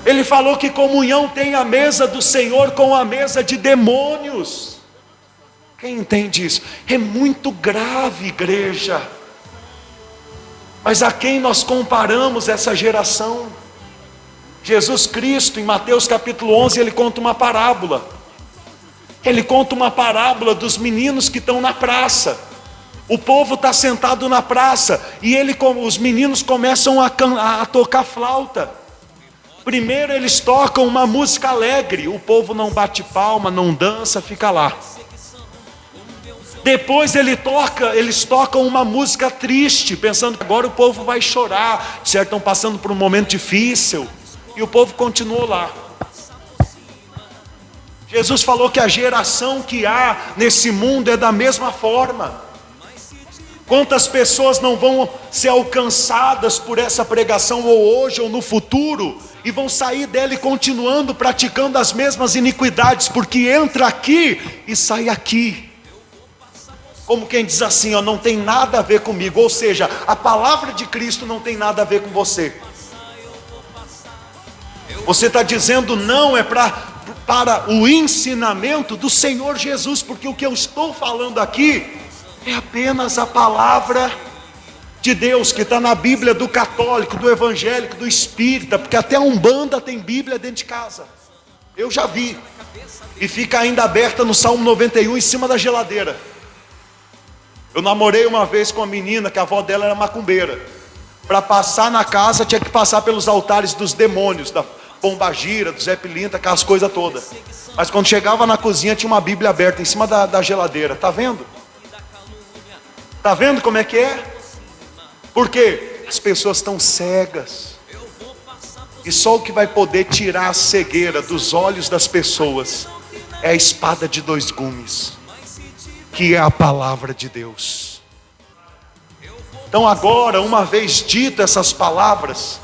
Ele falou que comunhão tem a mesa do Senhor com a mesa de demônios. Quem entende isso? É muito grave, igreja. Mas a quem nós comparamos essa geração? Jesus Cristo, em Mateus capítulo 11, ele conta uma parábola. Ele conta uma parábola dos meninos que estão na praça. O povo está sentado na praça e os meninos começam a tocar flauta. Primeiro eles tocam uma música alegre, o povo não bate palma, não dança, fica lá. Depois eles tocam uma música triste, pensando que agora o povo vai chorar, certo? Estão passando por um momento difícil, e o povo continuou lá. Jesus falou que a geração que há nesse mundo é da mesma forma. Quantas pessoas não vão ser alcançadas por essa pregação, ou hoje ou no futuro, e vão sair dela e continuando praticando as mesmas iniquidades, porque entra aqui e sai aqui. Como quem diz assim, ó, não tem nada a ver comigo, ou seja, a palavra de Cristo não tem nada a ver com você. Você está dizendo não, é para o ensinamento do Senhor Jesus, porque o que eu estou falando aqui é apenas a palavra de Deus, que está na Bíblia do católico, do evangélico, do espírita, porque até a Umbanda tem Bíblia dentro de casa. Eu já vi. E fica ainda aberta no Salmo 91 em cima da geladeira. Eu namorei uma vez com uma menina que a avó dela era macumbeira. Para passar na casa tinha que passar pelos altares dos demônios, da Pombagira, do Zé Pilintra, aquelas coisas todas. Mas quando chegava na cozinha tinha uma Bíblia aberta em cima da geladeira. Tá vendo? Tá vendo como é que é? Porque as pessoas estão cegas. E só o que vai poder tirar a cegueira dos olhos das pessoas é a espada de dois gumes, que é a palavra de Deus. Então agora, uma vez dito essas palavras,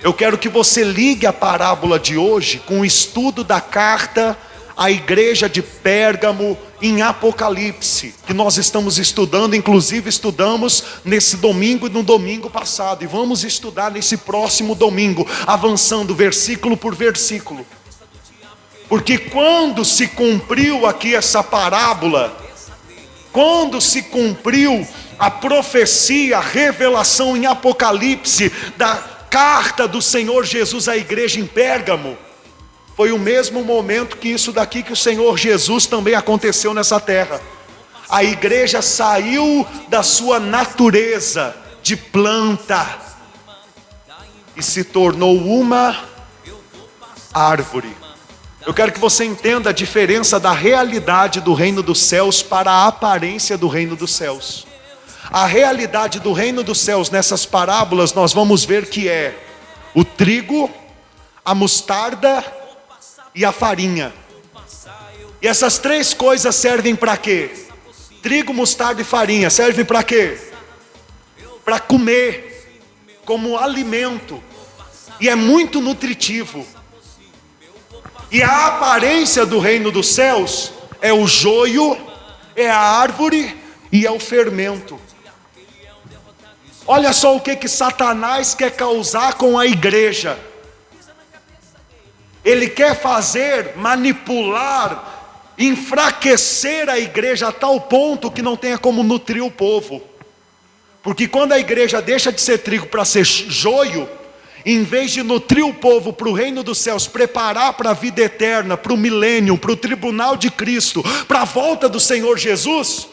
eu quero que você ligue a parábola de hoje com o estudo da carta à igreja de Pérgamo em Apocalipse, que nós estamos estudando, inclusive estudamos nesse domingo e no domingo passado, e vamos estudar nesse próximo domingo, avançando versículo por versículo. Porque quando se cumpriu aqui essa parábola, quando se cumpriu a profecia, a revelação em Apocalipse da carta do Senhor Jesus à igreja em Pérgamo, foi o mesmo momento que isso daqui que o Senhor Jesus também aconteceu nessa terra. A igreja saiu da sua natureza de planta e se tornou uma árvore. Eu quero que você entenda a diferença da realidade do reino dos céus para a aparência do reino dos céus. A realidade do reino dos céus nessas parábolas nós vamos ver que é o trigo, a mostarda e a farinha. E essas três coisas servem para quê? Trigo, mostarda e farinha servem para quê? Para comer, como alimento. E é muito nutritivo. E a aparência do reino dos céus é o joio, é a árvore e é o fermento. Olha só o que Satanás quer causar com a igreja. Ele quer fazer, manipular, enfraquecer a igreja a tal ponto que não tenha como nutrir o povo. Porque quando a igreja deixa de ser trigo para ser joio, em vez de nutrir o povo para o reino dos céus, preparar para a vida eterna, para o milênio, para o tribunal de Cristo, para a volta do Senhor Jesus,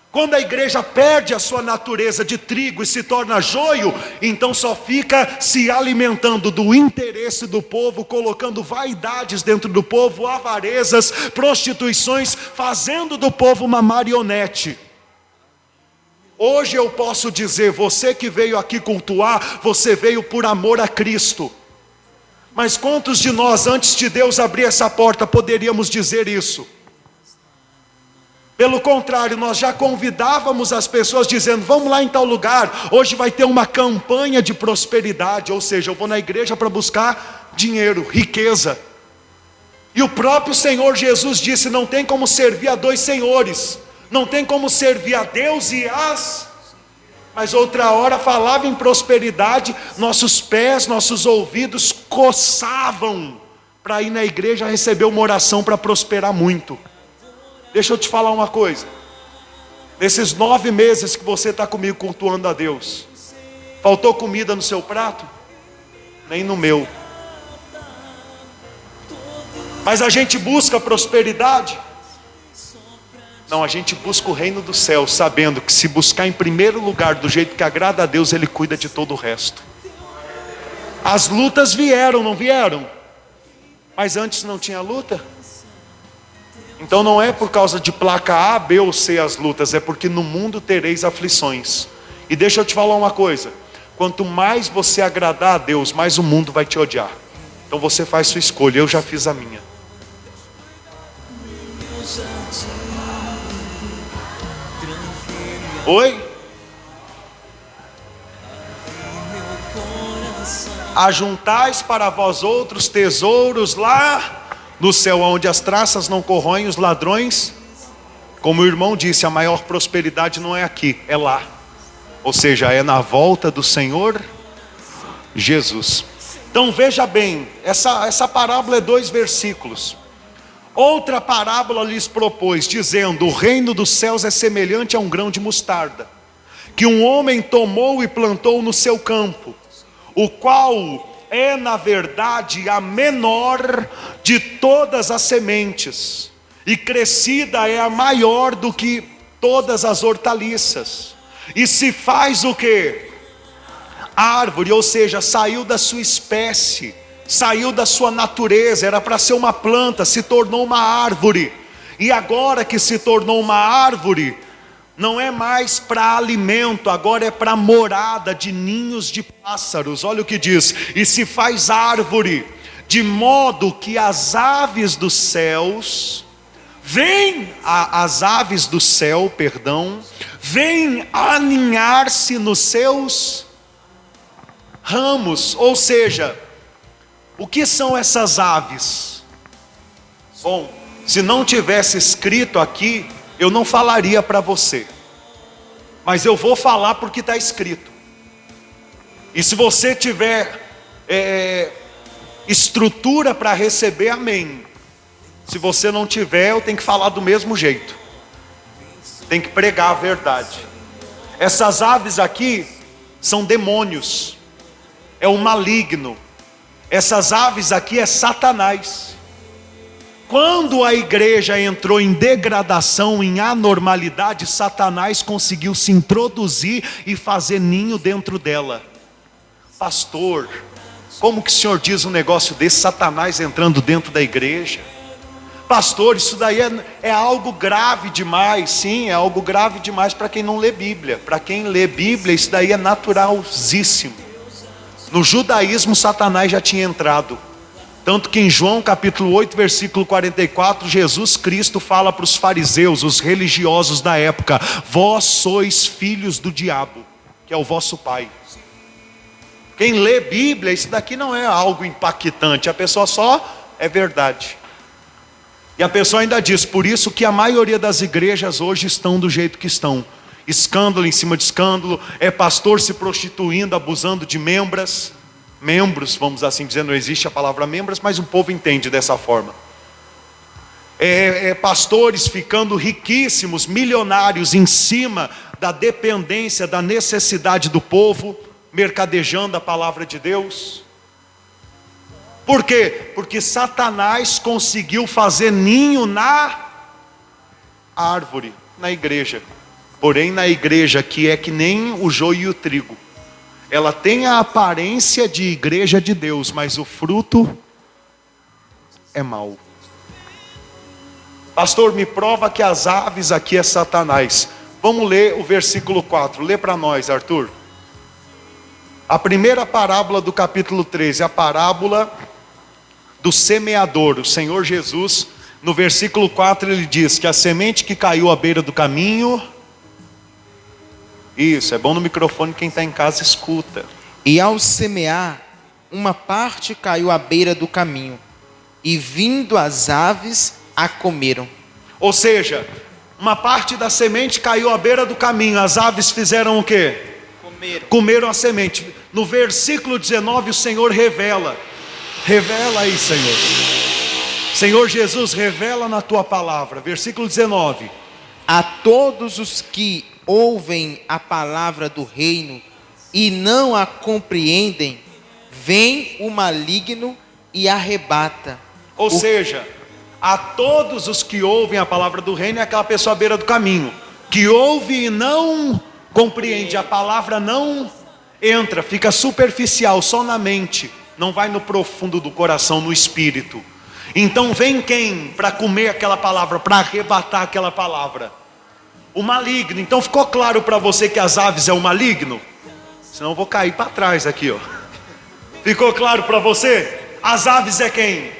quando a igreja perde a sua natureza de trigo e se torna joio, então só fica se alimentando do interesse do povo, colocando vaidades dentro do povo, avarezas, prostituições, fazendo do povo uma marionete. Hoje eu posso dizer, você que veio aqui cultuar, você veio por amor a Cristo. Mas quantos de nós, antes de Deus abrir essa porta, poderíamos dizer isso? Pelo contrário, nós já convidávamos as pessoas dizendo: vamos lá em tal lugar, hoje vai ter uma campanha de prosperidade. Ou seja, eu vou na igreja para buscar dinheiro, riqueza. E o próprio Senhor Jesus disse: não tem como servir a dois senhores, não tem como servir a Deus e as... Mas outra hora falava em prosperidade, nossos pés, nossos ouvidos coçavam para ir na igreja receber uma oração para prosperar muito. Deixa eu te falar uma coisa. Nesses 9 meses que você está comigo cultuando a Deus, faltou comida no seu prato? Nem no meu. Mas a gente busca prosperidade? Não, a gente busca o reino do céu, sabendo que se buscar em primeiro lugar, do jeito que agrada a Deus, Ele cuida de todo o resto. As lutas vieram, não vieram? Mas antes não tinha luta? Então não é por causa de placa A, B ou C as lutas, é porque no mundo tereis aflições. E deixa eu te falar uma coisa: quanto mais você agradar a Deus, mais o mundo vai te odiar. Então você faz sua escolha, eu já fiz a minha. Oi? Ajuntais para vós outros tesouros lá no céu, onde as traças não corroem, os ladrões. Como o irmão disse, a maior prosperidade não é aqui, é lá. Ou seja, é na volta do Senhor Jesus. Então veja bem, essa parábola é 2 versículos. Outra parábola lhes propôs, dizendo: o reino dos céus é semelhante a um grão de mostarda, que um homem tomou e plantou no seu campo, o qual é na verdade a menor de todas as sementes, e crescida é a maior do que todas as hortaliças, e se faz o quê? Árvore, ou seja, saiu da sua espécie, saiu da sua natureza, era para ser uma planta, se tornou uma árvore. E agora que se tornou uma árvore, não é mais para alimento, agora é para morada de ninhos de pássaros. Olha o que diz: e se faz árvore, de modo que as aves dos céus as aves do céu, vêm aninhar-se nos seus ramos. Ou seja, o que são essas aves? Bom, se não tivesse escrito aqui, eu não falaria para você. Mas eu vou falar porque está escrito. E se você tiver estrutura para receber, amém. Se você não tiver, eu tenho que falar do mesmo jeito. Tem que pregar a verdade. Essas aves aqui são demônios. É o maligno. Essas aves aqui é Satanás. Quando a igreja entrou em degradação, em anormalidade, Satanás conseguiu se introduzir e fazer ninho dentro dela. Pastor, como que o senhor diz um negócio desse, Satanás entrando dentro da igreja? Pastor, isso daí é algo grave demais. Sim, é algo grave demais para quem não lê Bíblia. Para quem lê Bíblia, isso daí é naturalzíssimo. No judaísmo, Satanás já tinha entrado. Tanto que em João capítulo 8, versículo 44, Jesus Cristo fala para os fariseus, os religiosos da época: vós sois filhos do diabo, que é o vosso pai. Quem lê Bíblia, isso daqui não é algo impactante, a pessoa só é verdade. E a pessoa ainda diz: por isso que a maioria das igrejas hoje estão do jeito que estão. Escândalo em cima de escândalo, é pastor se prostituindo, abusando de membros, vamos assim dizer, não existe a palavra membros, mas o povo entende dessa forma. Pastores ficando riquíssimos, milionários, em cima da dependência, da necessidade do povo, mercadejando a palavra de Deus. Por quê? Porque Satanás conseguiu fazer ninho na árvore, na igreja. Porém, na igreja, que é que nem o joio e o trigo, ela tem a aparência de igreja de Deus, mas o fruto é mau. Pastor, me prova que as aves aqui é Satanás. Vamos ler o versículo 4. Lê para nós, Arthur. A primeira parábola do capítulo 13, a parábola do semeador, o Senhor Jesus, no versículo 4 ele diz que a semente que caiu à beira do caminho, isso, é bom no microfone, quem está em casa escuta. E ao semear, uma parte caiu à beira do caminho, e vindo as aves, a comeram. Ou seja, uma parte da semente caiu à beira do caminho, as aves fizeram o quê? Comeram a semente. No versículo 19 o Senhor revela aí, Senhor. Senhor Jesus, revela na tua palavra. Versículo 19. A todos os que ouvem a palavra do reino e não a compreendem, vem o maligno e arrebata. Ou seja, a todos os que ouvem a palavra do reino é aquela pessoa à beira do caminho, que ouve e não compreende, a palavra não entra, fica superficial, só na mente, não vai no profundo do coração, no espírito. Então vem quem para comer aquela palavra, para arrebatar aquela palavra? O maligno. Então ficou claro para você que as aves é o maligno? Senão eu vou cair para trás aqui, ó. Ficou claro para você? As aves é quem?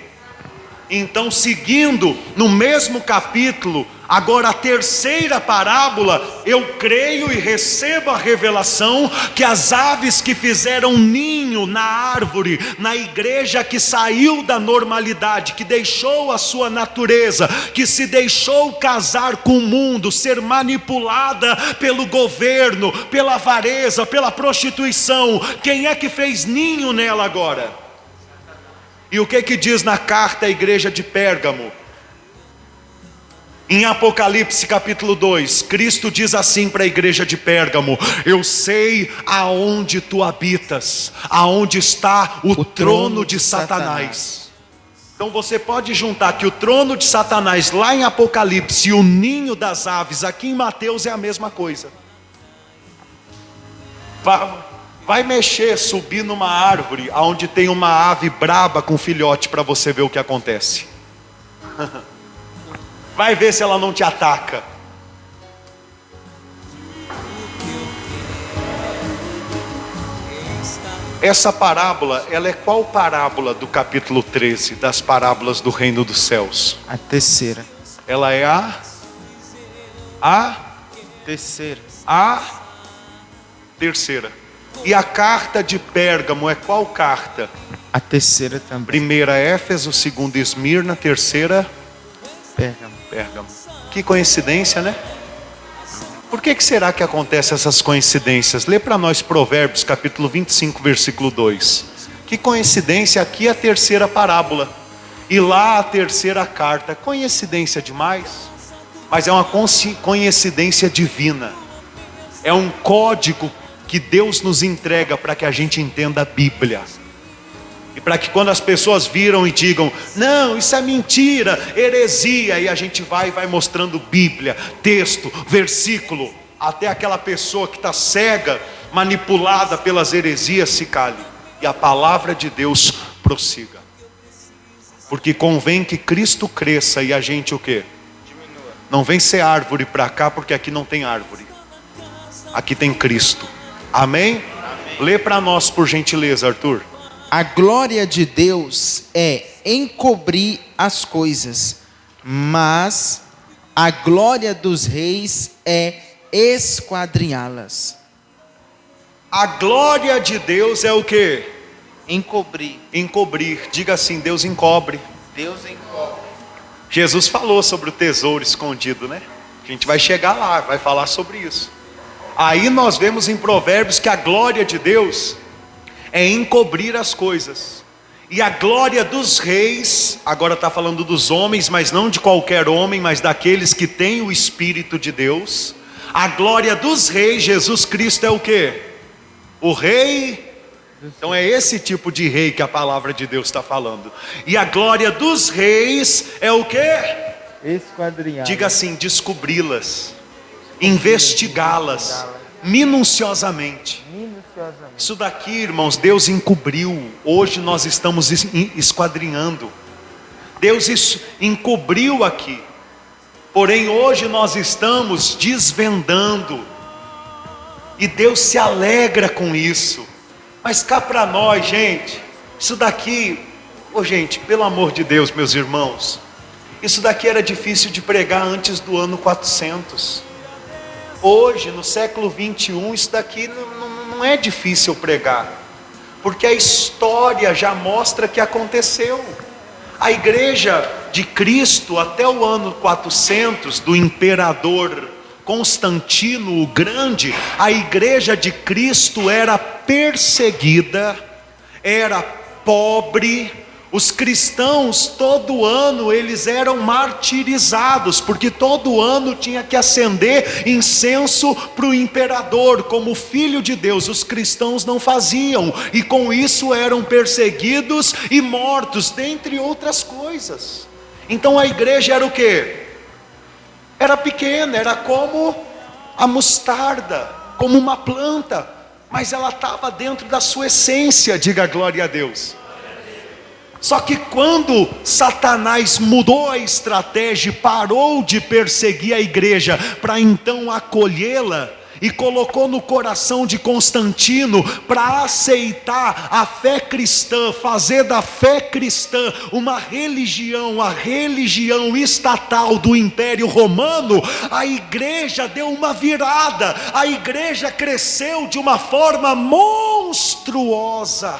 Então, seguindo no mesmo capítulo, agora a terceira parábola, eu creio e recebo a revelação que as aves que fizeram ninho na árvore, na igreja que saiu da normalidade, que deixou a sua natureza, que se deixou casar com o mundo, ser manipulada pelo governo, pela avareza, pela prostituição, quem é que fez ninho nela agora? E o que diz na carta à igreja de Pérgamo? Em Apocalipse capítulo 2, Cristo diz assim para a igreja de Pérgamo: eu sei aonde tu habitas, aonde está o trono de Satanás. Então você pode juntar que o trono de Satanás lá em Apocalipse e o ninho das aves aqui em Mateus é a mesma coisa. Vai mexer, subir numa árvore onde tem uma ave braba com filhote para você ver o que acontece. Vai ver se ela não te ataca. Essa parábola, ela é qual parábola do capítulo 13 das parábolas do reino dos céus? A terceira. Ela é a terceira. E a carta de Pérgamo é qual carta? A terceira também. Primeira Éfeso, segunda Esmirna, terceira Pérgamo. Que coincidência, né? Por que será que acontecem essas coincidências? Lê para nós Provérbios capítulo 25, versículo 2. Que coincidência, aqui a terceira parábola e lá a terceira carta. Coincidência demais? Mas é uma coincidência divina. É um código que Deus nos entrega para que a gente entenda a Bíblia. E para que quando as pessoas viram e digam: não, isso é mentira, heresia, e a gente vai mostrando Bíblia, texto, versículo, até aquela pessoa que está cega, manipulada pelas heresias, se cale, e a palavra de Deus prossiga. Porque convém que Cristo cresça e a gente o quê? Diminua. Não vem ser árvore para cá, porque aqui não tem árvore, aqui tem Cristo. Amém? Amém. Lê para nós, por gentileza, Arthur. A glória de Deus é encobrir as coisas, mas a glória dos reis é esquadrinhá-las. A glória de Deus é o quê? Encobrir. Encobrir. Diga assim: Deus encobre. Deus encobre. Jesus falou sobre o tesouro escondido, né? A gente vai chegar lá, vai falar sobre isso. Aí nós vemos em Provérbios que a glória de Deus é encobrir as coisas. E a glória dos reis, agora está falando dos homens, mas não de qualquer homem, mas daqueles que têm o Espírito de Deus. A glória dos reis, Jesus Cristo é o quê? O rei. Então é esse tipo de rei que a palavra de Deus está falando. E a glória dos reis é o quê? Esquadrinhá-las. Diga assim: descobri-las, investigá-las minuciosamente. Isso daqui, irmãos, Deus encobriu. Hoje nós estamos esquadrinhando. Deus encobriu aqui. Porém hoje nós estamos desvendando. E Deus se alegra com isso. Mas cá para nós, gente, isso daqui, Ô gente, pelo amor de Deus, meus irmãos, isso daqui era difícil de pregar antes do ano 400. Hoje, no século 21, isso daqui não é difícil pregar, porque a história já mostra que aconteceu. A igreja de Cristo, até o ano 400, do imperador Constantino o Grande, a igreja de Cristo era perseguida, era pobre. Os cristãos, todo ano, eles eram martirizados, porque todo ano tinha que acender incenso para o imperador, como filho de Deus. Os cristãos não faziam, e com isso eram perseguidos e mortos, dentre outras coisas. Então a igreja era o quê? Era pequena, era como a mostarda, como uma planta, mas ela estava dentro da sua essência, diga glória a Deus. Só que quando Satanás mudou a estratégia e parou de perseguir a igreja para então acolhê-la, e colocou no coração de Constantino para aceitar a fé cristã, fazer da fé cristã uma religião, a religião estatal do Império Romano, a igreja deu uma virada, a igreja cresceu de uma forma monstruosa.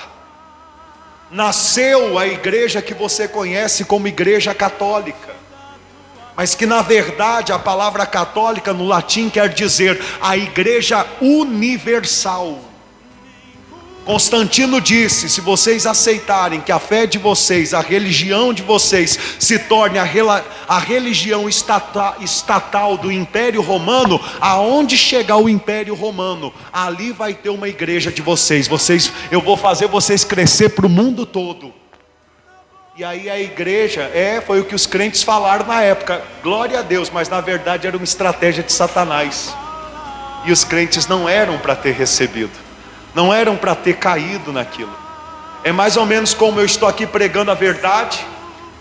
Nasceu a igreja que você conhece como Igreja Católica, mas que na verdade a palavra católica no latim quer dizer a Igreja Universal. Constantino disse: se vocês aceitarem que a fé de vocês, a religião de vocês, se torne a religião estatal do Império Romano, aonde chegar o Império Romano, ali vai ter uma igreja de vocês. Eu vou fazer vocês crescer para o mundo todo. E aí a igreja, foi o que os crentes falaram na época, glória a Deus, mas na verdade era uma estratégia de Satanás. E os crentes não eram para ter recebido, não eram para ter caído naquilo. É mais ou menos como eu estou aqui pregando a verdade,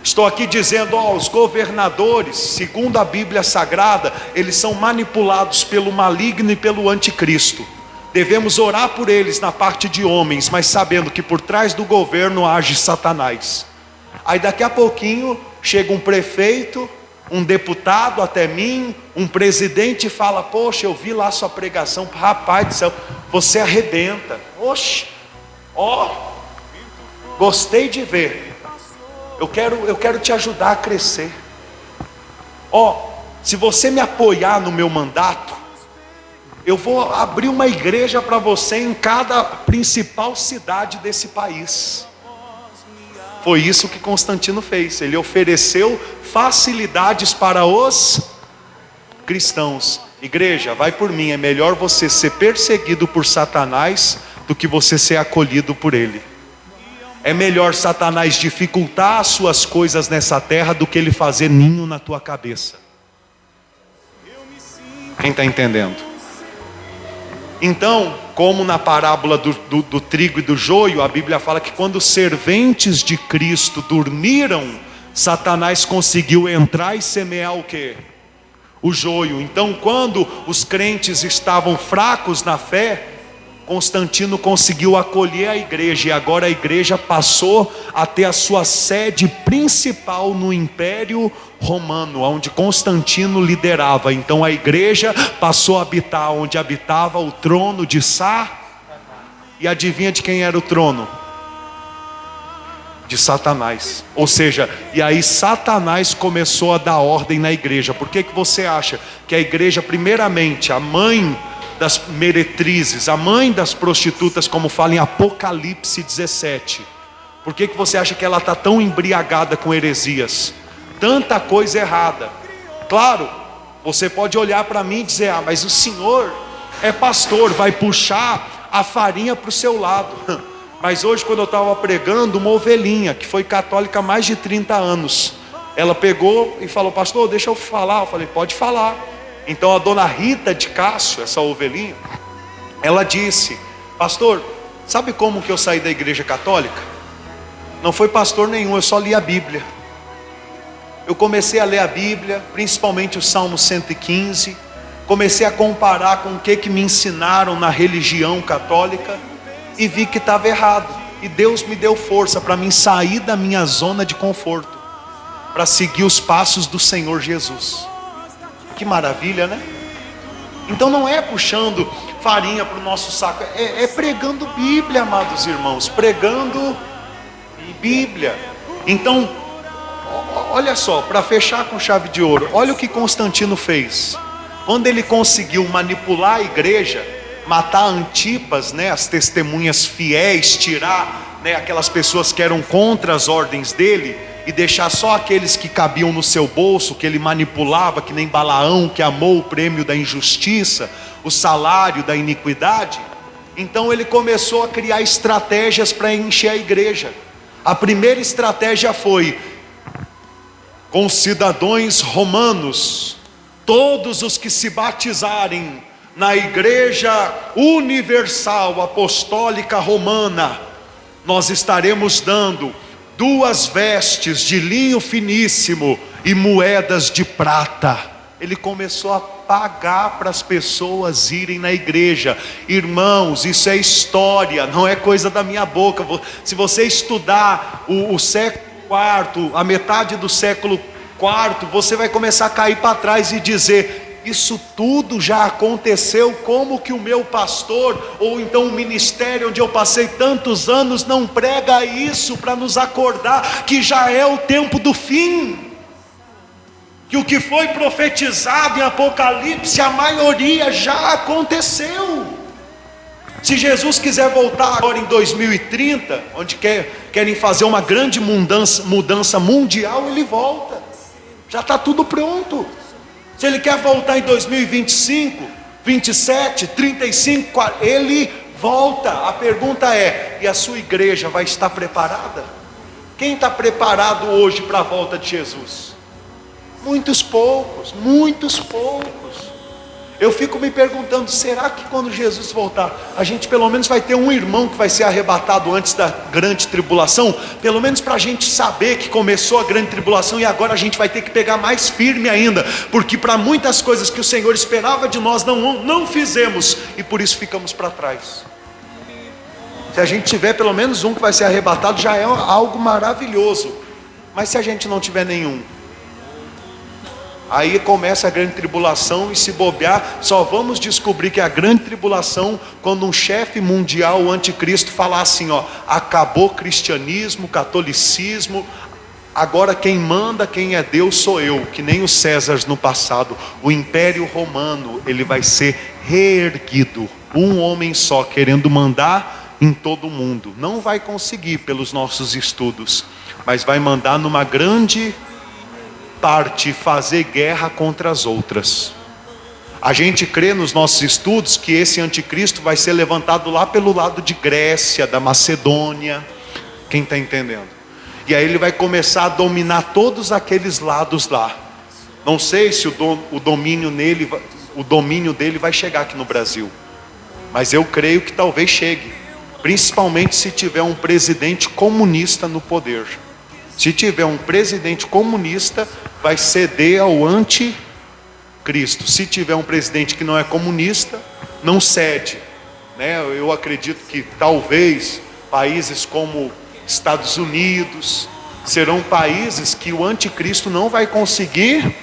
estou aqui dizendo, os governadores, segundo a Bíblia Sagrada, eles são manipulados pelo maligno e pelo anticristo. Devemos orar por eles na parte de homens, mas sabendo que por trás do governo age Satanás. Aí daqui a pouquinho chega um prefeito, um deputado até mim, um presidente, e fala: poxa, eu vi lá sua pregação, rapaz do céu, você arrebenta. Oxe, gostei de ver, eu quero te ajudar a crescer. Se você me apoiar no meu mandato, eu vou abrir uma igreja para você em cada principal cidade desse país. Foi isso que Constantino fez. Ele ofereceu facilidades para os cristãos. Igreja, vai por mim, é melhor você ser perseguido por Satanás do que você ser acolhido por ele. É melhor Satanás dificultar as suas coisas nessa terra do que ele fazer ninho na tua cabeça. Quem está entendendo? Então, como na parábola do trigo e do joio, a Bíblia fala que quando os serventes de Cristo dormiram, Satanás conseguiu entrar e semear o quê? O joio. Então, quando os crentes estavam fracos na fé, Constantino conseguiu acolher a igreja, e agora a igreja passou a ter a sua sede principal no Império Romano, onde Constantino liderava. Então a igreja passou a habitar onde habitava o trono de Satanás. E adivinha de quem era o trono? De Satanás. Ou seja, e aí Satanás começou a dar ordem na igreja. Por que você acha que a igreja, primeiramente, a mãe das meretrizes, a mãe das prostitutas, como fala em Apocalipse 17, por que você acha que ela está tão embriagada com heresias? Tanta coisa errada. Claro, você pode olhar para mim e dizer: mas o senhor é pastor, vai puxar a farinha para o seu lado. Mas hoje, quando eu estava pregando, uma ovelhinha que foi católica há mais de 30 anos, ela pegou e falou: pastor, deixa eu falar. Eu falei: pode falar. Então a dona Rita de Cássio, essa ovelhinha, ela disse: pastor, sabe como que eu saí da igreja católica? Não foi pastor nenhum, eu só li a Bíblia. Eu comecei a ler a Bíblia, principalmente o Salmo 115, comecei a comparar com o que me ensinaram na religião católica, e vi que estava errado. E Deus me deu força para mim sair da minha zona de conforto, para seguir os passos do Senhor Jesus. Que maravilha, né? Então não é puxando farinha para o nosso saco, é pregando Bíblia, amados irmãos, pregando Bíblia. Então, olha só, para fechar com chave de ouro, olha o que Constantino fez. Quando ele conseguiu manipular a igreja, matar Antipas, né, as testemunhas fiéis, tirar, né, aquelas pessoas que eram contra as ordens dele, e deixar só aqueles que cabiam no seu bolso, que ele manipulava, que nem Balaão, que amou o prêmio da injustiça, o salário da iniquidade. Então ele começou a criar estratégias para encher a igreja. A primeira estratégia foi: com cidadãos romanos, todos os que se batizarem na igreja universal apostólica romana, nós estaremos dando 2 vestes de linho finíssimo e moedas de prata. Ele começou a pagar para as pessoas irem na igreja. Irmãos, isso é história, não é coisa da minha boca. Se você estudar o século IV, a metade do século IV, você vai começar a cair para trás e dizer: isso tudo já aconteceu. Como que o meu pastor, ou então o ministério onde eu passei tantos anos, não prega isso para nos acordar que já é o tempo do fim? Que o que foi profetizado em Apocalipse, a maioria já aconteceu. Se Jesus quiser voltar agora em 2030, onde querem fazer uma grande mudança mundial, ele volta. Já está tudo pronto. Se ele quer voltar em 2025, 27, 35, 40, ele volta. A pergunta é: e a sua igreja vai estar preparada? Quem está preparado hoje para a volta de Jesus? Muitos poucos, muitos poucos. Eu fico me perguntando, será que quando Jesus voltar, a gente pelo menos vai ter um irmão que vai ser arrebatado antes da grande tribulação? Pelo menos para a gente saber que começou a grande tribulação e agora a gente vai ter que pegar mais firme ainda, porque para muitas coisas que o Senhor esperava de nós não fizemos, e por isso ficamos para trás. Se a gente tiver pelo menos um que vai ser arrebatado, já é algo maravilhoso. Mas se a gente não tiver nenhum, aí começa a grande tribulação, e se bobear, só vamos descobrir que é a grande tribulação quando um chefe mundial, o anticristo, falar assim: ó, acabou o cristianismo, catolicismo, agora quem manda, quem é Deus sou eu, que nem os Césares no passado. O Império Romano, ele vai ser reerguido, um homem só querendo mandar em todo o mundo. Não vai conseguir pelos nossos estudos, mas vai mandar numa grande parte fazer guerra contra as outras. A gente crê nos nossos estudos que esse anticristo vai ser levantado lá pelo lado de Grécia, da Macedônia. Quem está entendendo? E aí ele vai começar a dominar todos aqueles lados lá. Não sei se o domínio dele vai chegar aqui no Brasil, mas eu creio que talvez chegue, principalmente se tiver um presidente comunista no poder. Se tiver um presidente comunista, vai ceder ao anticristo. Se tiver um presidente que não é comunista, não cede, né? Eu acredito que talvez países como Estados Unidos serão países que o anticristo não vai conseguir.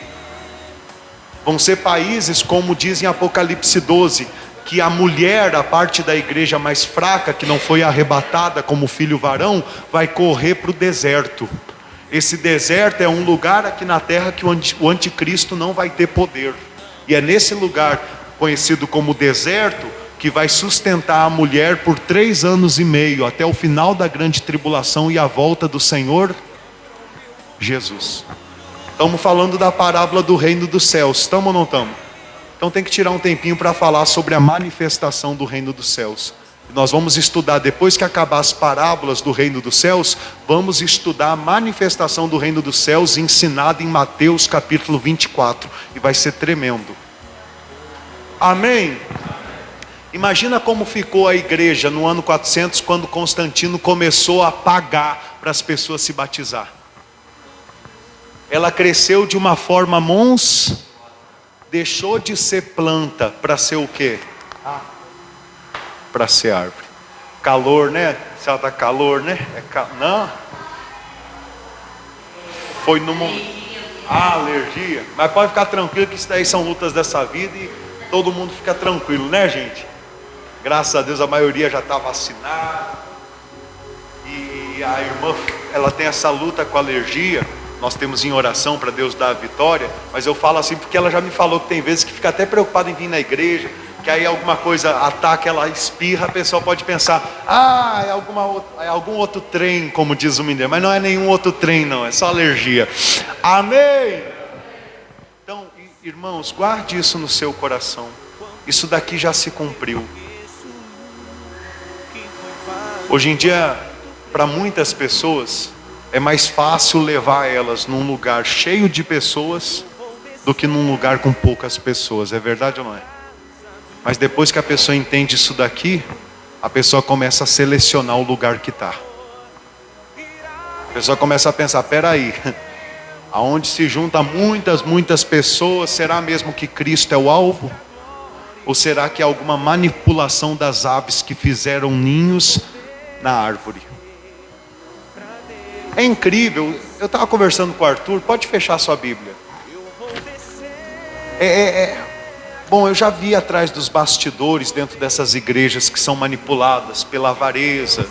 Vão ser países, como diz em Apocalipse 12, que a mulher, a parte da igreja mais fraca, que não foi arrebatada como filho varão, vai correr para o deserto. Esse deserto é um lugar aqui na terra que o anticristo não vai ter poder. E é nesse lugar, conhecido como deserto, que vai sustentar a mulher por 3 anos e meio, até o final da grande tribulação e a volta do Senhor Jesus. Estamos falando da parábola do reino dos céus, estamos ou não estamos? Então tem que tirar um tempinho para falar sobre a manifestação do reino dos céus. Nós vamos estudar, depois que acabar as parábolas do reino dos céus, vamos estudar a manifestação do reino dos céus ensinada em Mateus capítulo 24. E vai ser tremendo. Amém? Imagina como ficou a igreja no ano 400, quando Constantino começou a pagar para as pessoas se batizar. Ela cresceu de uma forma deixou de ser planta para ser o quê? Para ser árvore. Calor, né? Se ela tá calor, né? Não. Foi numa alergia. Mas pode ficar tranquilo que isso daí são lutas dessa vida e todo mundo fica tranquilo, né, gente? Graças a Deus a maioria já está vacinada. E a irmã, ela tem essa luta com a alergia. Nós temos em oração para Deus dar a vitória. Mas eu falo assim porque ela já me falou que tem vezes que fica até preocupada em vir na igreja, que aí alguma coisa ataca, ela espirra, a pessoa pode pensar: é algum outro trem, como diz o mineiro. Mas não é nenhum outro trem, não, é só alergia. Amém? Então, irmãos, guarde isso no seu coração. Isso daqui já se cumpriu. Hoje em dia, para muitas pessoas, é mais fácil levar elas num lugar cheio de pessoas do que num lugar com poucas pessoas. É verdade ou não é? Mas depois que a pessoa entende isso daqui, a pessoa começa a selecionar o lugar que está. A pessoa começa a pensar: peraí, aonde se junta muitas pessoas, será mesmo que Cristo é o alvo? Ou será que é alguma manipulação das aves que fizeram ninhos na árvore? É incrível. Eu estava conversando com o Arthur. Pode fechar sua Bíblia. Bom, eu já vi atrás dos bastidores dentro dessas igrejas que são manipuladas pela avareza,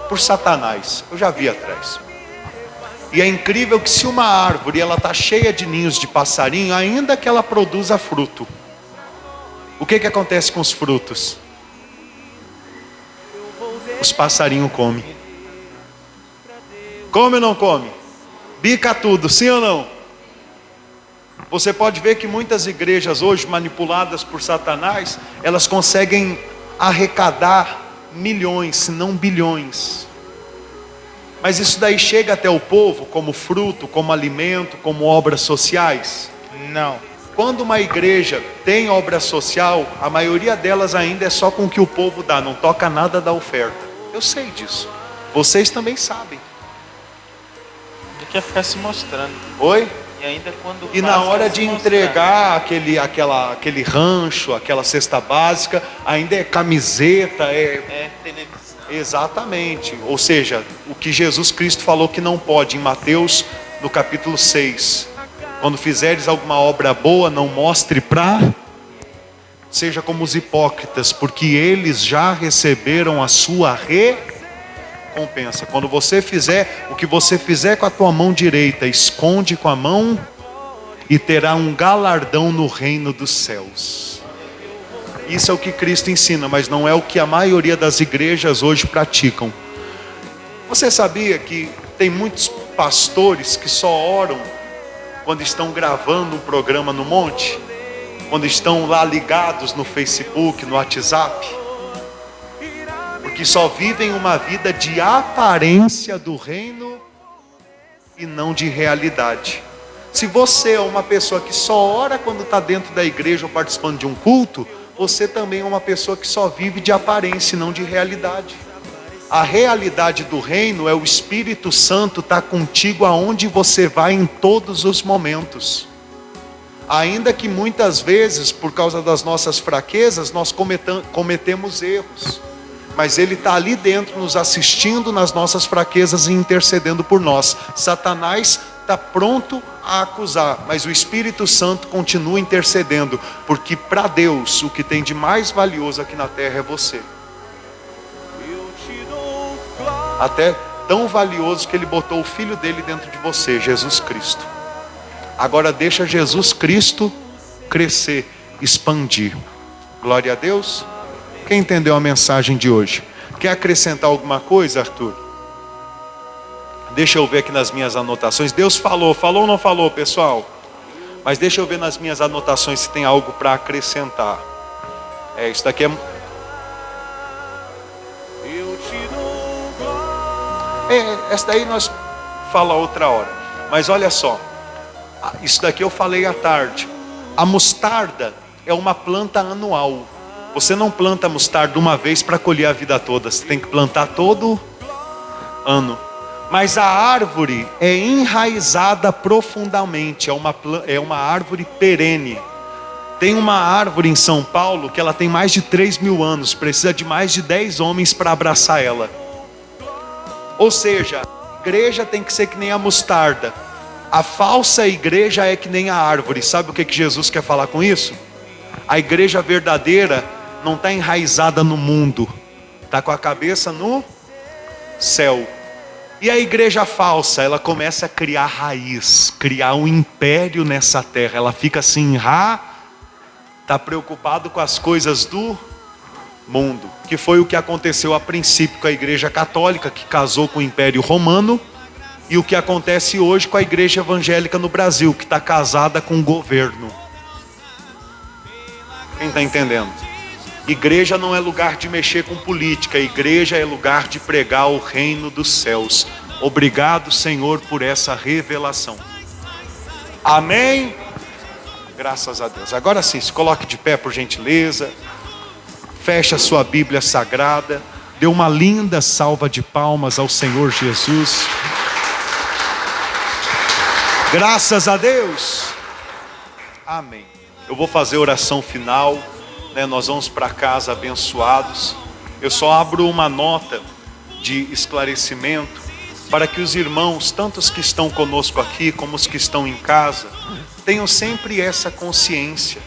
por Satanás. Eu já vi atrás. E é incrível que se uma árvore ela está cheia de ninhos de passarinho, ainda que ela produza fruto, o que acontece com os frutos? Os passarinhos comem. Come ou não come? Bica tudo, sim ou não? Você pode ver que muitas igrejas hoje, manipuladas por Satanás, elas conseguem arrecadar milhões, se não bilhões. Mas isso daí chega até o povo como fruto, como alimento, como obras sociais? Não. Quando uma igreja tem obra social, a maioria delas ainda é só com o que o povo dá, não toca nada da oferta. Eu sei disso. Vocês também sabem. Ele quer ficar se mostrando. Oi? E ainda quando E na hora de entregar aquele rancho, aquela cesta básica, ainda é camiseta, televisão. Exatamente. Ou seja, o que Jesus Cristo falou que não pode, em Mateus, no capítulo 6. Quando fizeres alguma obra boa, não mostre seja como os hipócritas, porque eles já receberam a sua recompensa. Quando você fizer, o que você fizer com a tua mão direita, esconde com a mão, e terá um galardão no reino dos céus. Isso é o que Cristo ensina, mas não é o que a maioria das igrejas hoje praticam. Você sabia que tem muitos pastores que só oram quando estão gravando um programa no monte? Quando estão lá ligados no Facebook, no WhatsApp? Porque só vivem uma vida de aparência do reino e não de realidade. Se você é uma pessoa que só ora quando está dentro da igreja ou participando de um culto, você também é uma pessoa que só vive de aparência e não de realidade. A realidade do reino é o Espírito Santo estar contigo aonde você vai em todos os momentos. Ainda que muitas vezes, por causa das nossas fraquezas, nós cometemos erros. Mas Ele está ali dentro, nos assistindo nas nossas fraquezas e intercedendo por nós. Satanás está pronto a acusar, mas o Espírito Santo continua intercedendo, porque para Deus o que tem de mais valioso aqui na terra é você. Até tão valioso que Ele botou o Filho dele dentro de você, Jesus Cristo. Agora deixa Jesus Cristo crescer, expandir. Glória a Deus. Quem entendeu a mensagem de hoje? Quer acrescentar alguma coisa, Arthur? Deixa eu ver aqui nas minhas anotações. Deus falou ou não falou, pessoal? Mas deixa eu ver nas minhas anotações se tem algo para acrescentar. Isso daqui essa daí nós fala outra hora. Mas olha só, isso daqui eu falei à tarde. A mostarda é uma planta anual. Você não planta mostarda uma vez para colher a vida toda. Você tem que plantar todo ano. Mas a árvore é enraizada profundamente. É uma árvore perene. Tem uma árvore em São Paulo que ela tem mais de 3.000 anos, precisa de mais de 10 homens para abraçar ela. Ou seja, a igreja tem que ser que nem a mostarda. A falsa igreja é que nem a árvore. Sabe o que Jesus quer falar com isso? A igreja verdadeira não está enraizada no mundo, está com a cabeça no céu. E a igreja falsa, ela começa a criar raiz, criar um império nessa terra. Ela fica assim, está preocupado com as coisas do mundo, que foi o que aconteceu a princípio com a igreja católica, que casou com o Império Romano, e o que acontece hoje com a igreja evangélica no Brasil, que está casada com o governo. Quem está entendendo? Igreja não é lugar de mexer com política, igreja é lugar de pregar o reino dos céus. Obrigado, Senhor, por essa revelação. Amém? Graças a Deus. Agora sim, se coloque de pé por gentileza. Feche a sua Bíblia Sagrada. Dê uma linda salva de palmas ao Senhor Jesus. Graças a Deus. Amém. Eu vou fazer a oração final. Nós vamos para casa abençoados. Eu só abro uma nota de esclarecimento para que os irmãos, tanto os que estão conosco aqui como os que estão em casa, tenham sempre essa consciência.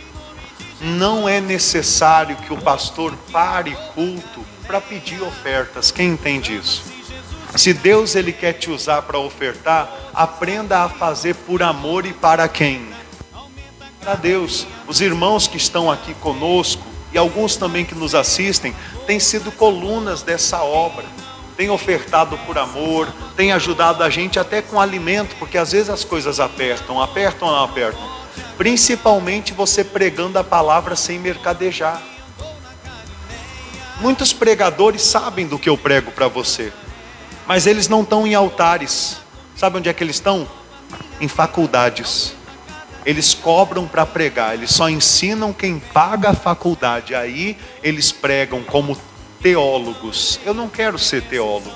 Não é necessário que o pastor pare culto para pedir ofertas. Quem entende isso? Se Deus ele quer te usar para ofertar, aprenda a fazer por amor e para quem? Para Deus. Os irmãos que estão aqui conosco e alguns também que nos assistem têm sido colunas dessa obra, têm ofertado por amor, têm ajudado a gente até com alimento, porque às vezes as coisas apertam ou não apertam? Principalmente você pregando a palavra sem mercadejar. Muitos pregadores sabem do que eu prego para você, mas eles não estão em altares. Sabe onde é que eles estão? Em faculdades. Eles cobram para pregar, eles só ensinam quem paga a faculdade. Aí eles pregam como teólogos. Eu não quero ser teólogo.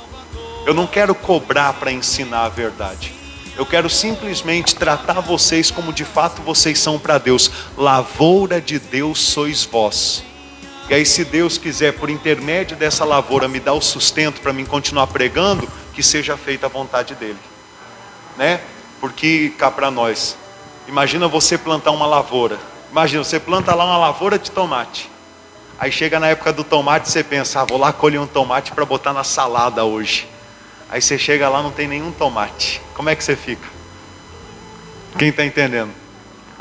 Eu não quero cobrar para ensinar a verdade. Eu quero simplesmente tratar vocês como de fato vocês são para Deus. Lavoura de Deus sois vós. E aí, se Deus quiser, por intermédio dessa lavoura, me dar o sustento para mim continuar pregando, que seja feita a vontade dele, né? Porque cá para nós, imagina você plantar uma lavoura. Imagina, você planta lá uma lavoura de tomate. Aí chega na época do tomate, você pensa, vou lá colher um tomate para botar na salada hoje. Aí você chega lá, não tem nenhum tomate. Como é que você fica? Quem está entendendo?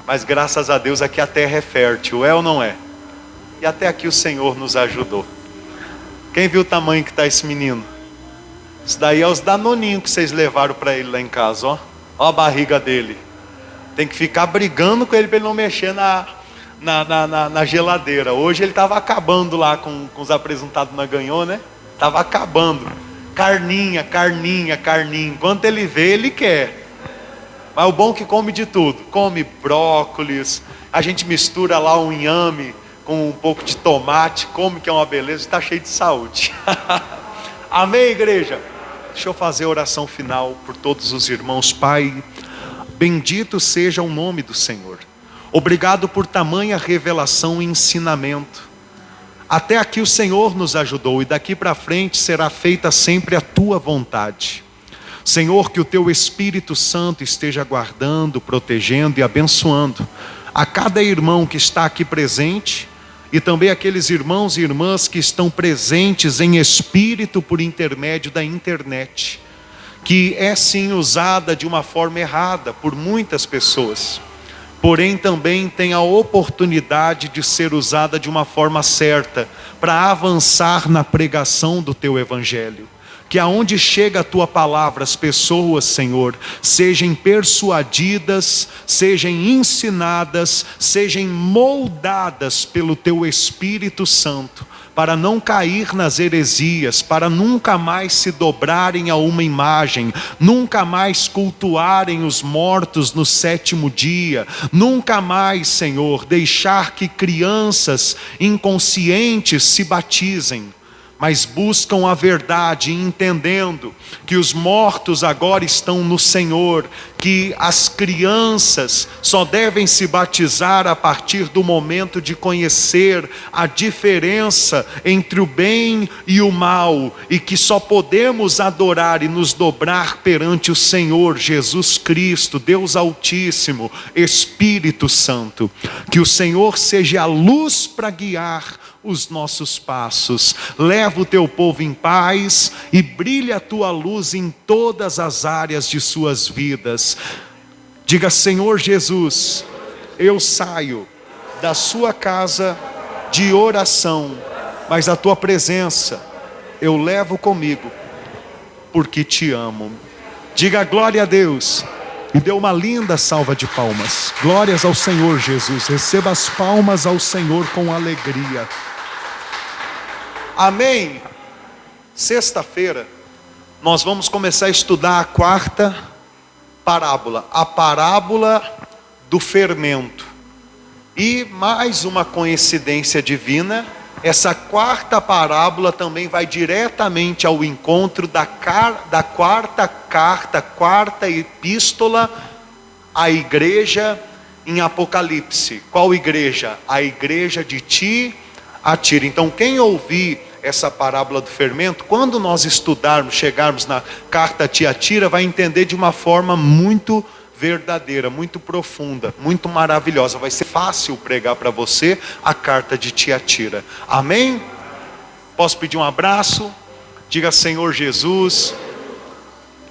Mas graças a Deus aqui a terra é fértil, é ou não é? E até aqui o Senhor nos ajudou. Quem viu o tamanho que está esse menino? Isso daí é os danoninhos que vocês levaram para ele lá em casa, ó. Ó a barriga dele. Tem que ficar brigando com ele para ele não mexer na geladeira. Hoje ele estava acabando lá com os apresentados na Ganhou, né? Estava acabando. Carninha. Enquanto ele vê, ele quer. Mas o bom é que come de tudo. Come brócolis. A gente mistura lá um inhame com um pouco de tomate. Come, que é uma beleza. Está cheio de saúde. Amém, igreja? Deixa eu fazer a oração final por todos os irmãos. Pai, bendito seja o nome do Senhor. Obrigado por tamanha revelação e ensinamento. Até aqui o Senhor nos ajudou e daqui para frente será feita sempre a tua vontade. Senhor, que o teu Espírito Santo esteja guardando, protegendo e abençoando a cada irmão que está aqui presente e também aqueles irmãos e irmãs que estão presentes em espírito por intermédio da internet, que é sim usada de uma forma errada por muitas pessoas, porém também tem a oportunidade de ser usada de uma forma certa para avançar na pregação do teu evangelho. Que aonde chega a tua palavra, as pessoas, Senhor, sejam persuadidas, sejam ensinadas, sejam moldadas pelo teu Espírito Santo, para não cair nas heresias, para nunca mais se dobrarem a uma imagem, nunca mais cultuarem os mortos no 7º dia, nunca mais, Senhor, deixar que crianças inconscientes se batizem. mas buscam a verdade, entendendo que os mortos agora estão no Senhor, que as crianças só devem se batizar a partir do momento de conhecer a diferença entre o bem e o mal, e que só podemos adorar e nos dobrar perante o Senhor Jesus Cristo, Deus Altíssimo, Espírito Santo. Que o Senhor seja a luz para guiar os nossos passos. Leva o teu povo em paz e brilha a tua luz em todas as áreas de suas vidas. Diga: Senhor Jesus, eu saio da sua casa de oração, mas a tua presença eu levo comigo, porque te amo. Diga glória a Deus e dê uma linda salva de palmas. Glórias ao Senhor Jesus. Receba as palmas ao Senhor com alegria. Amém. Sexta-feira nós vamos começar a estudar a quarta parábola, a parábola do fermento. E mais uma coincidência divina, essa quarta parábola também vai diretamente ao encontro da quarta carta, quarta epístola à igreja em Apocalipse. Qual igreja? A igreja de Tiatira. Então quem ouvir essa parábola do fermento, quando nós estudarmos, chegarmos na carta a Tiatira, vai entender de uma forma muito verdadeira, muito profunda, muito maravilhosa. Vai ser fácil pregar para você a carta de Tiatira. Amém? Posso pedir um abraço? Diga: Senhor Jesus,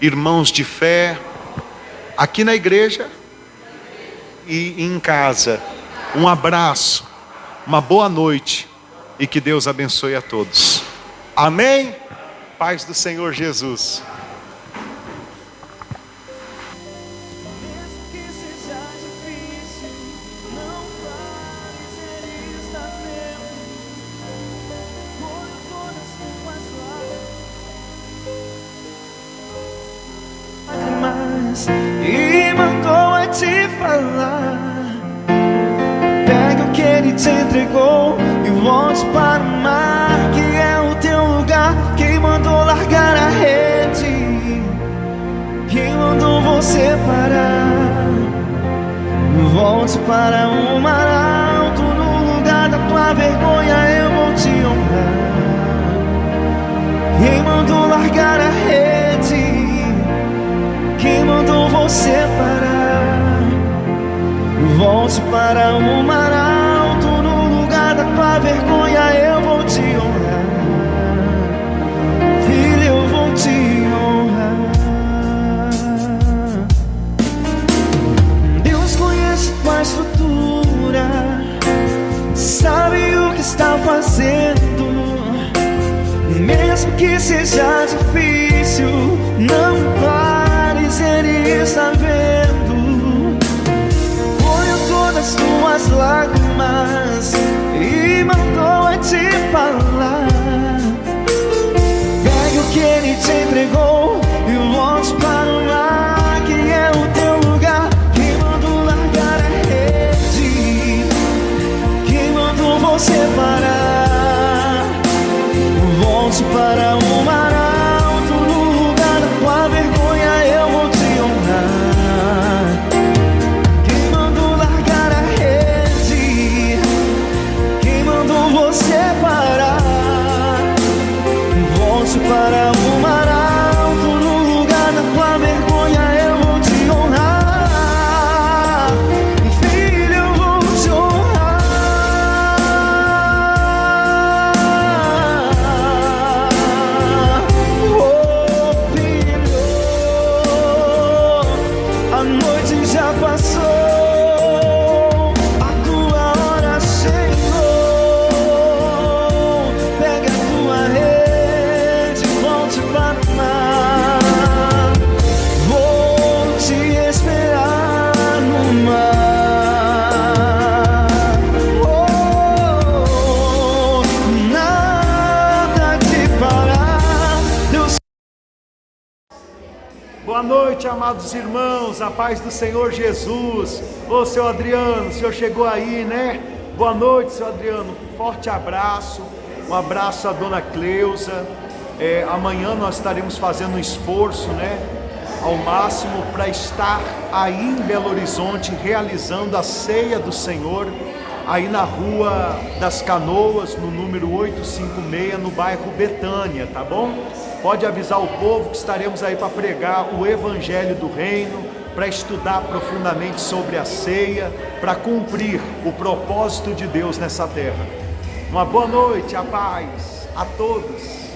irmãos de fé, aqui na igreja e em casa, um abraço, uma boa noite e que Deus abençoe a todos. Amém? Paz do Senhor Jesus. E mandou a te falar: pega o que ele te entregou e volte para o mar, que é o teu lugar. Quem mandou largar a rede? Quem mandou você parar? Volte para o mar alto, no lugar da tua vergonha eu vou te honrar. Quem mandou largar a rede? Quem mandou você parar? Volte para o mar alto, no lugar da tua vergonha eu vou te honrar. Filho, eu vou te honrar. Deus conhece tua estrutura, sabe o que está fazendo. Mesmo que seja difícil, não pares, Ele está vendo. Olhou todas as tuas lágrimas e mandou a te falar: pegue o que Ele te entregou e volte para o mar, que é o teu lugar. Quem mandou largar a rede? Quem mandou você parar? Volte para o mar alto, no lugar da tua vergonha eu vou te honrar. Quem mandou largar a rede? Quem mandou você parar? Volte para o mar alto, no lugar da tua vergonha eu vou te honrar. Filho, eu vou te honrar. Oh, filho, a noite já passou, a tua hora chegou. Pega a tua rede, volte para o mar. Vou te esperar no mar. Oh, nada te parar. Deus. Boa noite, amados irmãos, a paz do Senhor Jesus. Ô, seu Adriano, o senhor chegou aí, né? Boa noite, seu Adriano, forte abraço. Um abraço à dona Cleusa. Amanhã nós estaremos fazendo um esforço, né, ao máximo, para estar aí em Belo Horizonte realizando a ceia do Senhor, aí na Rua das Canoas, no número 856, no bairro Betânia, tá bom? Pode avisar o povo que estaremos aí para pregar o Evangelho do Reino, para estudar profundamente sobre a ceia, para cumprir o propósito de Deus nessa terra. Uma boa noite, a paz a todos.